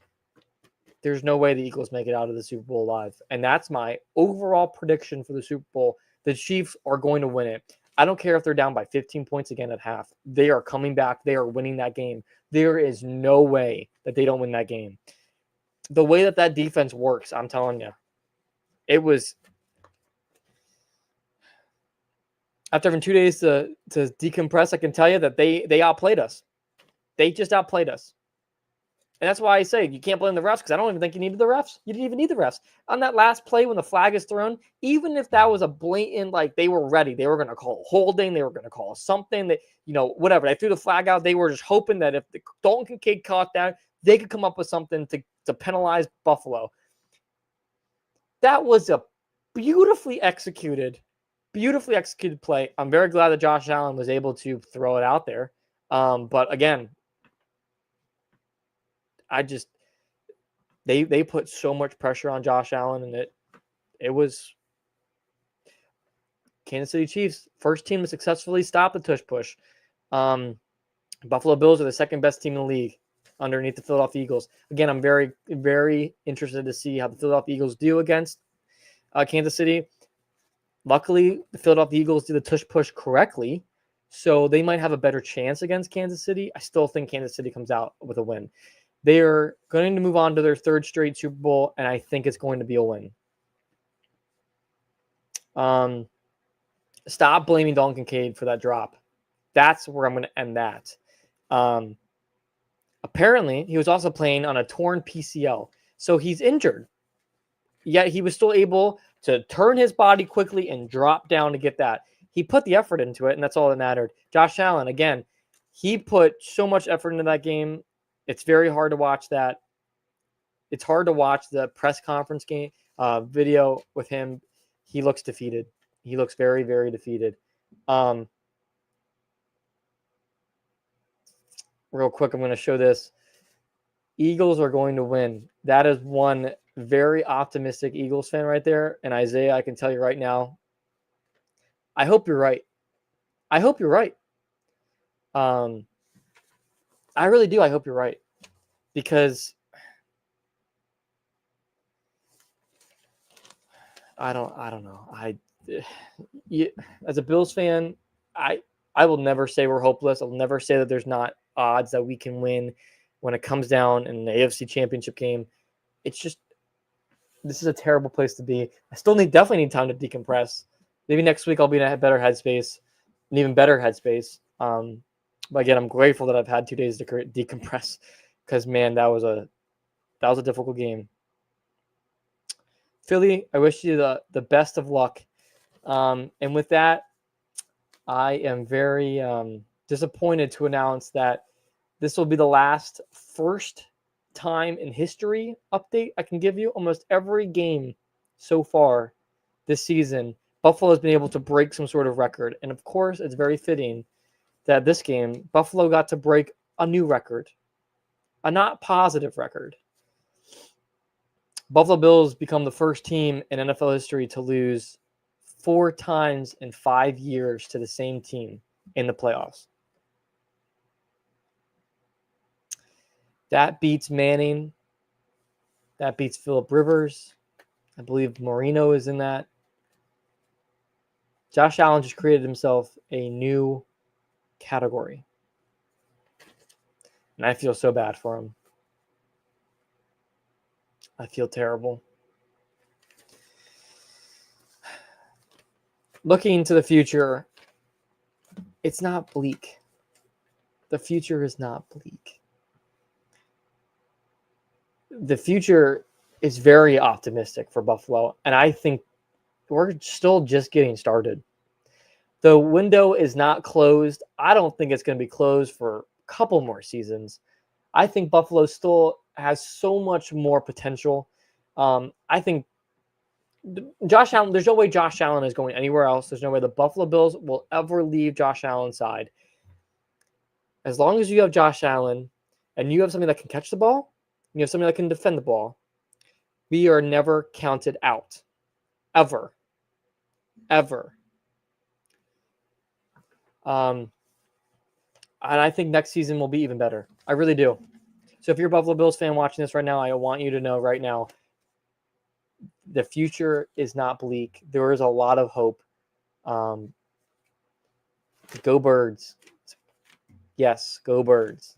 there's no way the Eagles make it out of the Super Bowl alive. And that's my overall prediction for the Super Bowl. The Chiefs are going to win it. I don't care if they're down by 15 points again at half. They are coming back. They are winning that game. There is no way that they don't win that game. The way that defense works, I'm telling you, it was after having 2 days to decompress. I can tell you that they outplayed us. They just outplayed us. And that's why I say you can't blame the refs because I don't even think you needed the refs. You didn't even need the refs. On that last play when the flag is thrown, even if that was a blatant, like they were ready, they were going to call holding, they were going to call something that, whatever. They threw the flag out. They were just hoping that if the Dalton Kincaid caught that, they could come up with something to penalize Buffalo. That was a beautifully executed play. I'm very glad that Josh Allen was able to throw it out there. But again, they put so much pressure on Josh Allen, and it was Kansas City Chiefs, first team to successfully stop the tush push. Buffalo Bills are the second best team in the league underneath the Philadelphia Eagles. Again, I'm very, very interested to see how the Philadelphia Eagles do against Kansas City. Luckily, the Philadelphia Eagles do the tush push correctly, so they might have a better chance against Kansas City. I still think Kansas City comes out with a win. They are going to move on to their 3rd straight Super Bowl, and I think it's going to be a win. Stop blaming Dalton Kincaid for that drop. That's where I'm going to end that. Apparently, he was also playing on a torn PCL, so he's injured. Yet he was still able to turn his body quickly and drop down to get that. He put the effort into it, and that's all that mattered. Josh Allen, again, he put so much effort into that game. It's very hard to watch that. It's hard to watch the press conference game video with him. He looks defeated. He looks very, very defeated. Real quick, I'm going to show this. Eagles are going to win. That is one very optimistic Eagles fan right there. And Isaiah, I can tell you right now, I hope you're right. I hope you're right. I really do. I hope you're right. Because I don't know. As a Bills fan, I will never say we're hopeless. I'll never say that there's not odds that we can win when it comes down in the AFC Championship game. It's just, this is a terrible place to be. I still definitely need time to decompress. Maybe next week I'll be in a better headspace, an even better headspace. But again, I'm grateful that I've had 2 days to decompress, because man, that was a difficult game. Philly, I wish you the best of luck. And with that, I am very disappointed to announce that this will be the last first time in history update I can give you. Almost every game so far this season, Buffalo has been able to break some sort of record. And of course, it's very fitting that this game, Buffalo got to break a new record, a not positive record. Buffalo Bills become the first team in NFL history to lose 4 times in 5 years to the same team in the playoffs. That beats Manning. That beats Phillip Rivers. I believe Marino is in that. Josh Allen just created himself a new category. And I feel so bad for him. I feel terrible. Looking to the future, it's not bleak. The future is not bleak. The future is very optimistic for Buffalo, and I think we're still just getting started. The window is not closed. I don't think it's going to be closed for a couple more seasons. I think Buffalo still has so much more potential. I think Josh Allen, there's no way Josh Allen is going anywhere else. There's no way the Buffalo Bills will ever leave Josh Allen's side. As long as you have Josh Allen and you have somebody that can catch the ball, you have somebody that can defend the ball, we are never counted out. Ever. Ever. And I think next season will be even better. I really do. So if you're a Buffalo Bills fan watching this right now, I want you to know right now, the future is not bleak. There is a lot of hope. Go Birds. Yes, go Birds.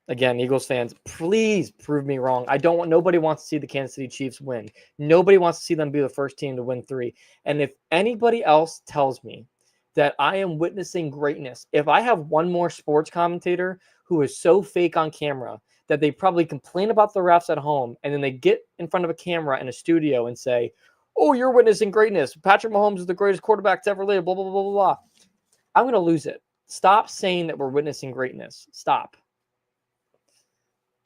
Again, Eagles fans, please prove me wrong. Nobody wants to see the Kansas City Chiefs win. Nobody wants to see them be the first team to win 3. And if anybody else tells me that I am witnessing greatness, if I have one more sports commentator who is so fake on camera that they probably complain about the refs at home, and then they get in front of a camera in a studio and say, "Oh, you're witnessing greatness. Patrick Mahomes is the greatest quarterback to ever live, blah, blah, blah, blah, blah." I'm going to lose it. Stop saying that we're witnessing greatness. Stop.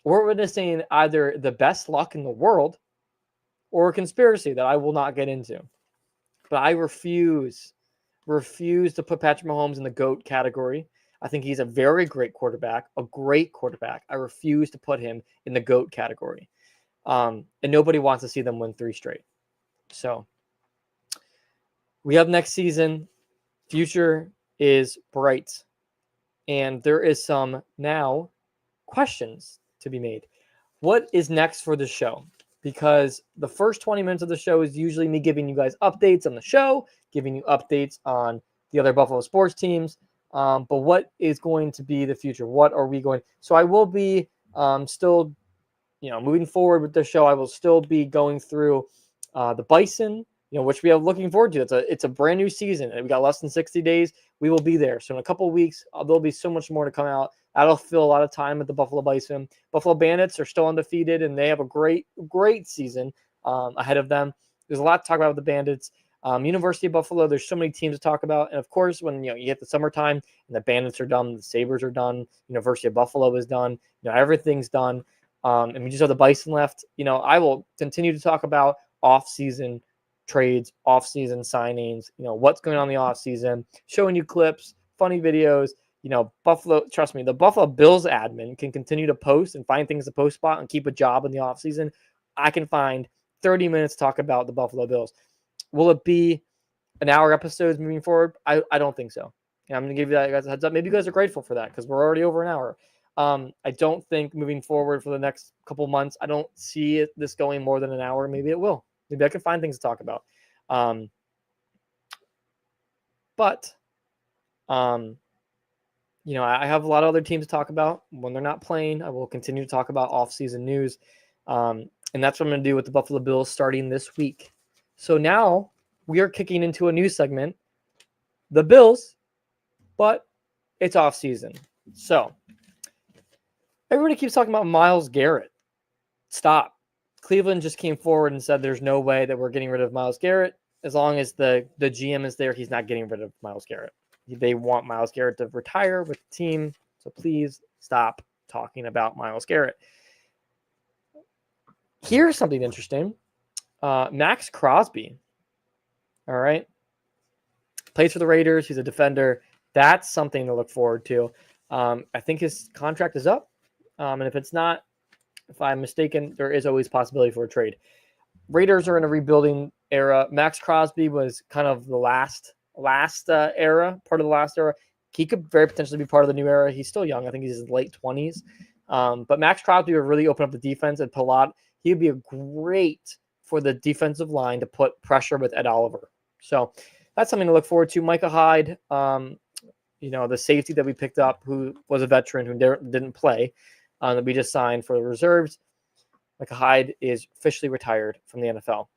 We're witnessing either the best luck in the world or a conspiracy that I will not get into. But I refuse to put Patrick Mahomes in the GOAT category. I think he's a very great quarterback, a great quarterback. I refuse to put him in the GOAT category. And nobody wants to see them win 3 straight. So we have next season. Future is bright. And there is some now questions to be made. What is next for the show? Because the first 20 minutes of the show is usually me giving you guys updates on the show, giving you updates on the other Buffalo sports teams. But what is going to be the future? What are we going? So I will be still, moving forward with the show. I will still be going through the Bison, which we are looking forward to. It's a brand new season, and we got less than 60 days. We will be there. So in a couple of weeks, there'll be so much more to come out. That'll fill a lot of time at the Buffalo Bison. Buffalo Bandits are still undefeated, and they have a great, great season ahead of them. There's a lot to talk about with the Bandits. University of Buffalo, there's so many teams to talk about. And of course, when you hit the summertime and the Bandits are done, the Sabres are done, University of Buffalo is done, everything's done. and we just have the Bison left. I will continue to talk about off-season trades, off-season signings, what's going on in the off-season, showing you clips, funny videos. Buffalo, trust me, the Buffalo Bills admin can continue to post and find things to post about and keep a job in the off-season. I can find 30 minutes to talk about the Buffalo Bills. Will it be an hour episodes moving forward? I don't think so. And I'm going to give you guys a heads up. Maybe you guys are grateful for that because we're already over an hour. I don't think moving forward for the next couple months, I don't see this going more than an hour. Maybe it will. Maybe I can find things to talk about. I have a lot of other teams to talk about. When they're not playing, I will continue to talk about off-season news. And that's what I'm going to do with the Buffalo Bills starting this week. So now we are kicking into a new segment, the Bills, but it's off-season. So everybody keeps talking about Myles Garrett. Stop. Cleveland just came forward and said there's no way that we're getting rid of Myles Garrett. As long as the GM is there, he's not getting rid of Myles Garrett. They want Myles Garrett to retire with the team. So please stop talking about Myles Garrett. Here's something interesting. Max Crosby. All right. Plays for the Raiders. He's a defender. That's something to look forward to. I think his contract is up. And if it's not, if I'm mistaken, there is always possibility for a trade. Raiders are in a rebuilding era. Max Crosby was kind of the last era, part of the last era. He could very potentially be part of the new era. He's still young. I think he's in his late 20s. But Max Crosby would really open up the defense and he would be a great for the defensive line to put pressure with Ed Oliver. So that's something to look forward to. Micah Hyde, the safety that we picked up, who was a veteran who didn't play, that we just signed for the reserves. Micah Hyde is officially retired from the NFL.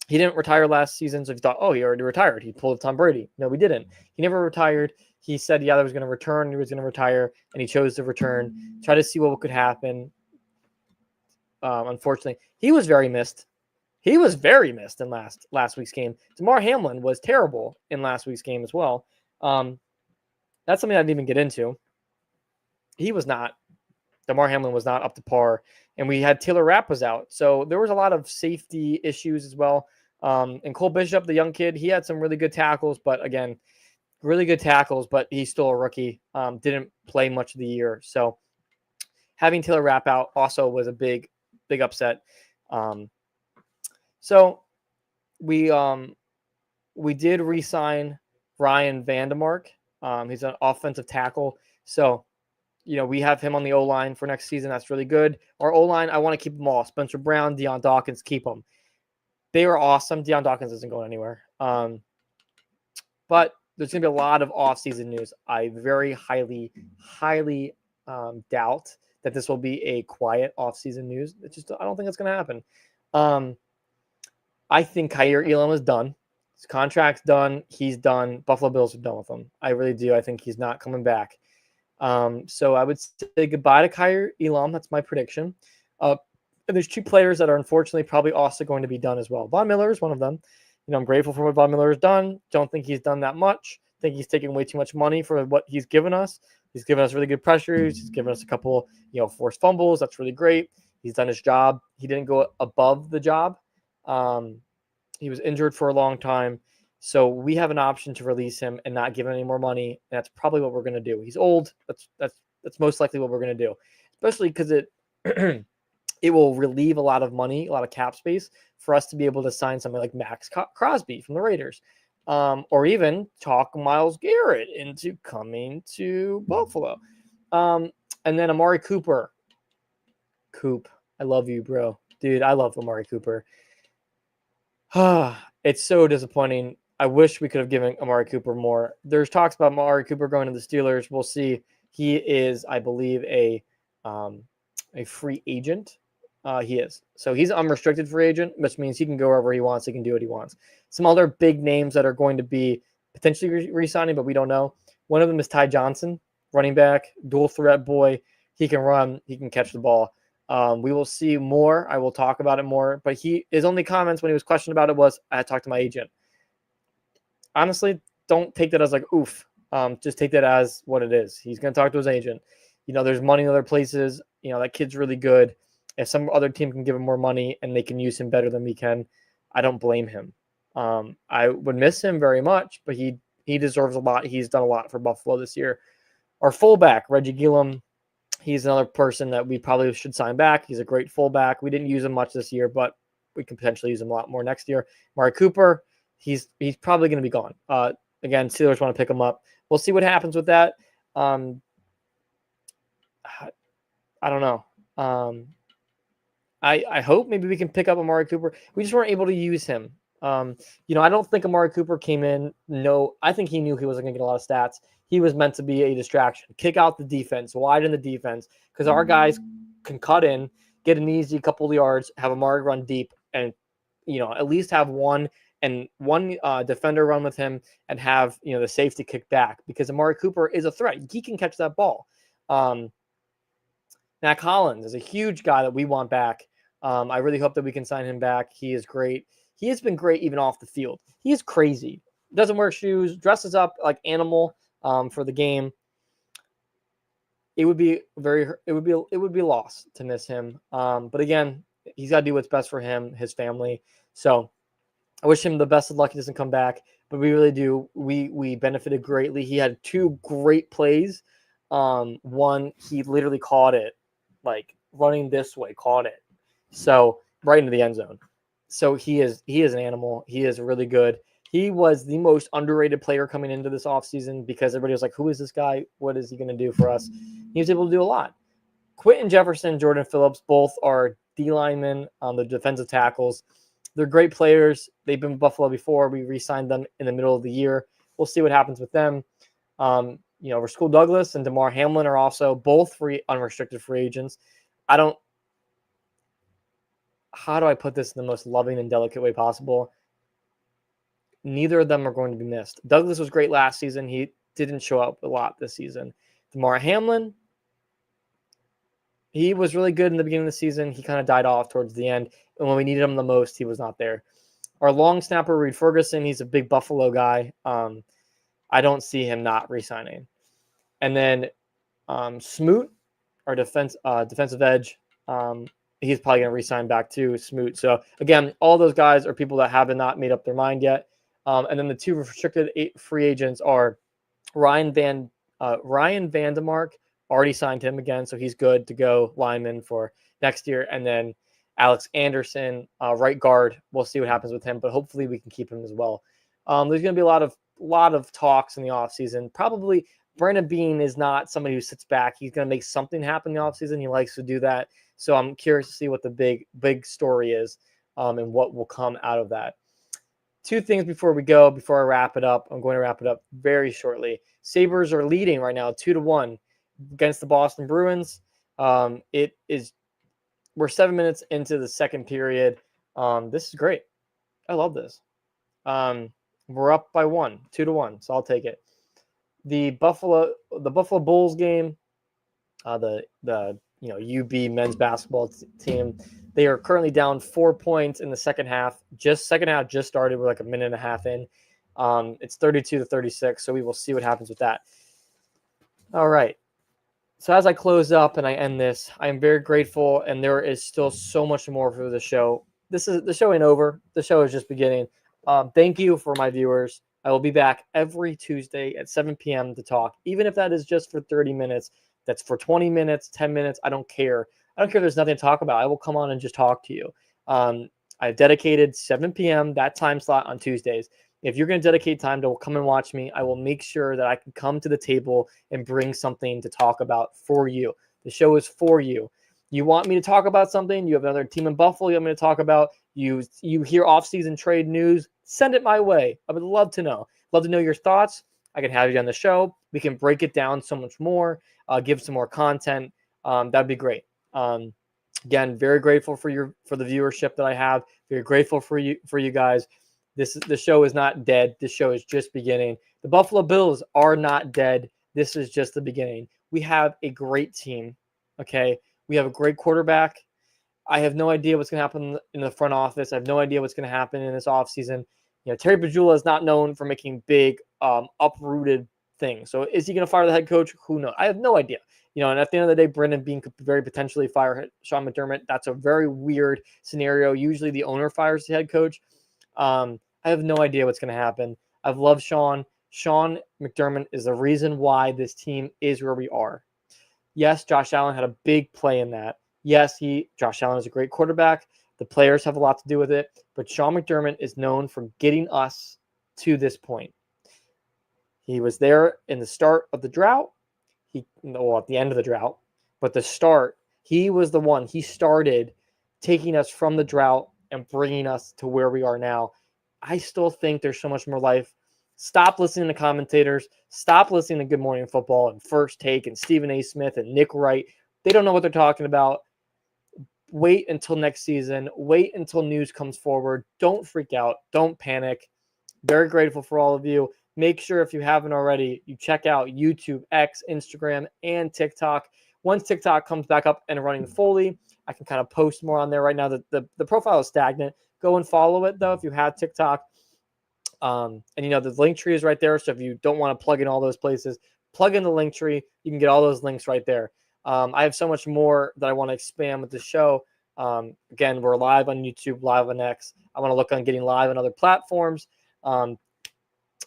He didn't retire last season, so if you thought, he already retired. He pulled Tom Brady. No, we didn't. He never retired. He said, he was going to return. He was going to retire, and he chose to return. Try to see what could happen. Unfortunately, he was very missed. He was very missed in last week's game. Damar Hamlin was terrible in last week's game as well. That's something I didn't even get into. Damar Hamlin was not up to par, and we had Taylor Rapp was out. So there was a lot of safety issues as well. And Cole Bishop, the young kid, he had some really good tackles, but he's still a rookie. Didn't play much of the year. So having Taylor Rapp out also was a big upset. So we did re-sign Ryan Vandemark. He's an offensive tackle. So, we have him on the O-line for next season. That's really good. Our O-line, I want to keep them all. Spencer Brown, Deion Dawkins, keep them. They are awesome. Deion Dawkins isn't going anywhere. But there's going to be a lot of off-season news. I very highly doubt that this will be a quiet off-season news. I don't think it's going to happen. I think Kaiir Elam is done. His contract's done. He's done. Buffalo Bills are done with him. I really do. I think he's not coming back. So I would say goodbye to Kaiir Elam. That's my prediction. And there's two players that are unfortunately probably also going to be done as well. Von Miller is one of them. I'm grateful for what Von Miller has done. Don't think he's done that much. I think he's taken way too much money for what he's given us. He's given us really good pressures. He's given us a couple, forced fumbles. That's really great. He's done his job. He didn't go above the job. He was injured for a long time. So we have an option to release him and not give him any more money. And that's probably what we're going to do. He's old. That's most likely what we're going to do, especially because it it will relieve a lot of money, a lot of cap space for us to be able to sign somebody like Max Crosby from the Raiders, or even talk Myles Garrett into coming to Buffalo. And then Amari Cooper. I love you, bro. Dude, I love Amari Cooper. It's so disappointing. I wish we could have given Amari Cooper more. There's talks about Amari Cooper going to the Steelers. We'll see. He is, I believe, a free agent. He is. So he's an unrestricted free agent, which means he can go wherever he wants. He can do what he wants. Some other big names that are going to be potentially re-signing, but we don't know. One of them is Ty Johnson, running back, dual threat boy. He can run. He can catch the ball. We will see more. I will talk about it more. But his only comments when he was questioned about it was, I had talked to my agent. Honestly, don't take that as like, oof. Just take that as what it is. He's going to talk to his agent. There's money in other places. That kid's really good. If some other team can give him more money and they can use him better than we can, I don't blame him. I would miss him very much, but he deserves a lot. He's done a lot for Buffalo this year. Our fullback, Reggie Gillum, he's another person that we probably should sign back. He's a great fullback. We didn't use him much this year, but we can potentially use him a lot more next year. Amari Cooper, he's probably going to be gone. Again, Steelers want to pick him up. We'll see what happens with that. I don't know. I hope maybe we can pick up Amari Cooper. We just weren't able to use him. I don't think Amari Cooper came in. No, I think he knew he wasn't going to get a lot of stats. He was meant to be a distraction. Kick out the defense, widen the defense, because our guys can cut in, get an easy couple of yards, have Amari run deep, and at least have one defender run with him and have the safety kick back, because Amari Cooper is a threat. He can catch that ball. Mac Hollins is a huge guy that we want back. I really hope that we can sign him back. He is great. He has been great even off the field. He is crazy. Doesn't wear shoes, dresses up like animal for the game. It would be a loss to miss him. But again, he's got to do what's best for him, his family. So I wish him the best of luck. He doesn't come back, but we really do. We benefited greatly. He had two great plays. One, he literally caught it, like running this way, caught it. So right into the end zone. So he is an animal. He is really good. He was the most underrated player coming into this offseason because everybody was like, who is this guy? What is he going to do for us? He was able to do a lot. Quentin Jefferson, Jordan Phillips, both are D linemen on the defensive tackles. They're great players. They've been with Buffalo before. We re-signed them in the middle of the year. We'll see what happens with them. Rascal Douglas and Damar Hamlin are also both unrestricted free agents. How do I put this in the most loving and delicate way possible? Neither of them are going to be missed. Douglas was great last season. He didn't show up a lot this season. Damar Hamlin, he was really good in the beginning of the season. He kind of died off towards the end. And when we needed him the most, he was not there. Our long snapper, Reed Ferguson, he's a big Buffalo guy. I don't see him not re-signing. And then Smoot, our defensive edge, he's probably going to re-sign back too, Smoot. So, again, all those guys are people that have not made up their mind yet. And then the two restricted free agents are Ryan Vandemark, already signed him again, so he's good to go, lineman for next year. And then Alex Anderson, right guard. We'll see what happens with him, but hopefully we can keep him as well. There's going to be a lot of talks in the offseason. Probably Brandon Beane is not somebody who sits back. He's going to make something happen in the offseason. He likes to do that. So I'm curious to see what the big story is and what will come out of that. Two things before I wrap it up. I'm going to wrap it up very shortly. Sabres are leading right now 2-1 against the Boston Bruins. We're 7 minutes into the second period. This is great. I love this. We're up by 2-1, so I'll take it. The Buffalo Bulls game, the UB men's basketball team, they are currently down 4 points in the second half. Second half just started. We're like a minute and a half in. It's 32-36, so we will see what happens with that. All right. So as I close up and I end this, I am very grateful, and there is still so much more for the show. The show ain't over. The show is just beginning. Thank you for my viewers. I will be back every Tuesday at 7 p.m. to talk, even if that is just for 30 minutes. That's for 20 minutes, 10 minutes. I don't care. I don't care if there's nothing to talk about. I will come on and just talk to you. I've dedicated 7 p.m., that time slot on Tuesdays. If you're going to dedicate time to come and watch me, I will make sure that I can come to the table and bring something to talk about for you. The show is for you. You want me to talk about something? You have another team in Buffalo you want me to talk about? You hear off-season trade news? Send it my way. I would love to know. Love to know your thoughts. I can have you on the show. We can break it down so much more, give some more content. That'd be great. Again, very grateful for the viewership that I have. Very grateful for you guys. The show is not dead. This show is just beginning. The Buffalo Bills are not dead. This is just the beginning. We have a great team. Okay, we have a great quarterback. I have no idea what's going to happen in the front office. I have no idea what's going to happen in this offseason. Terry Pagula is not known for making big, uprooted things. So is he going to fire the head coach? Who knows? I have no idea. And at the end of the day, Brendan Bean could very potentially fire Sean McDermott. That's a very weird scenario. Usually the owner fires the head coach. I have no idea what's going to happen. I've loved Sean. Sean McDermott is the reason why this team is where we are. Yes, Josh Allen had a big play in that. Yes, Josh Allen is a great quarterback. The players have a lot to do with it. But Sean McDermott is known for getting us to this point. He was there in the start of the drought. At the end of the drought. But the start, he was the one. He started taking us from the drought and bringing us to where we are now. I still think there's so much more life. Stop listening to commentators. Stop listening to Good Morning Football and First Take and Stephen A. Smith and Nick Wright. They don't know what they're talking about. Wait until next season. Wait until news comes forward. Don't freak out. Don't panic. Very grateful for all of you. Make sure, if you haven't already, you check out YouTube, X, Instagram, and TikTok. Once TikTok comes back up and running fully, I can kind of post more on there. Right now, the profile is stagnant. Go and follow it, though, if you have TikTok. And the link tree is right there. So if you don't want to plug in all those places, plug in the link tree. You can get all those links right there. I have so much more that I want to expand with the show. Again, we're live on YouTube, live on X. I want to look on getting live on other platforms.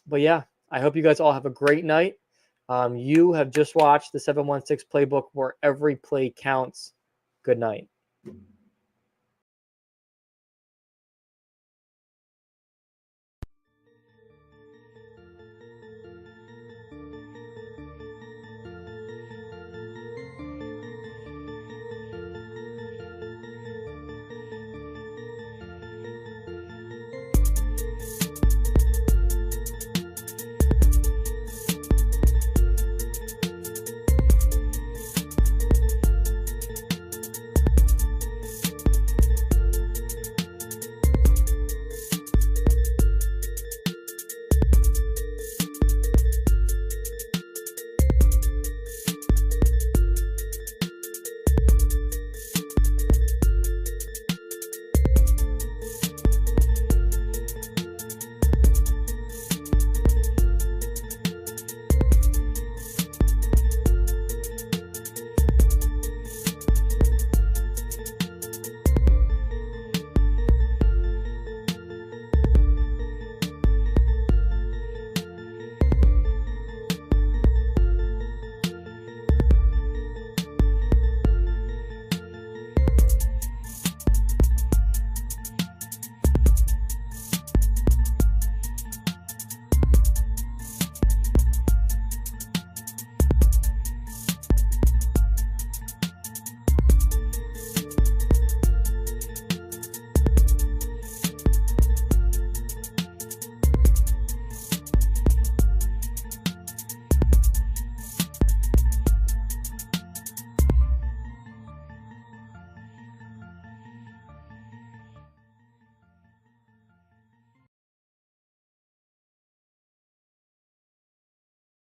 But yeah, I hope you guys all have a great night. You have just watched the 716 Playbook, where every play counts. Good night.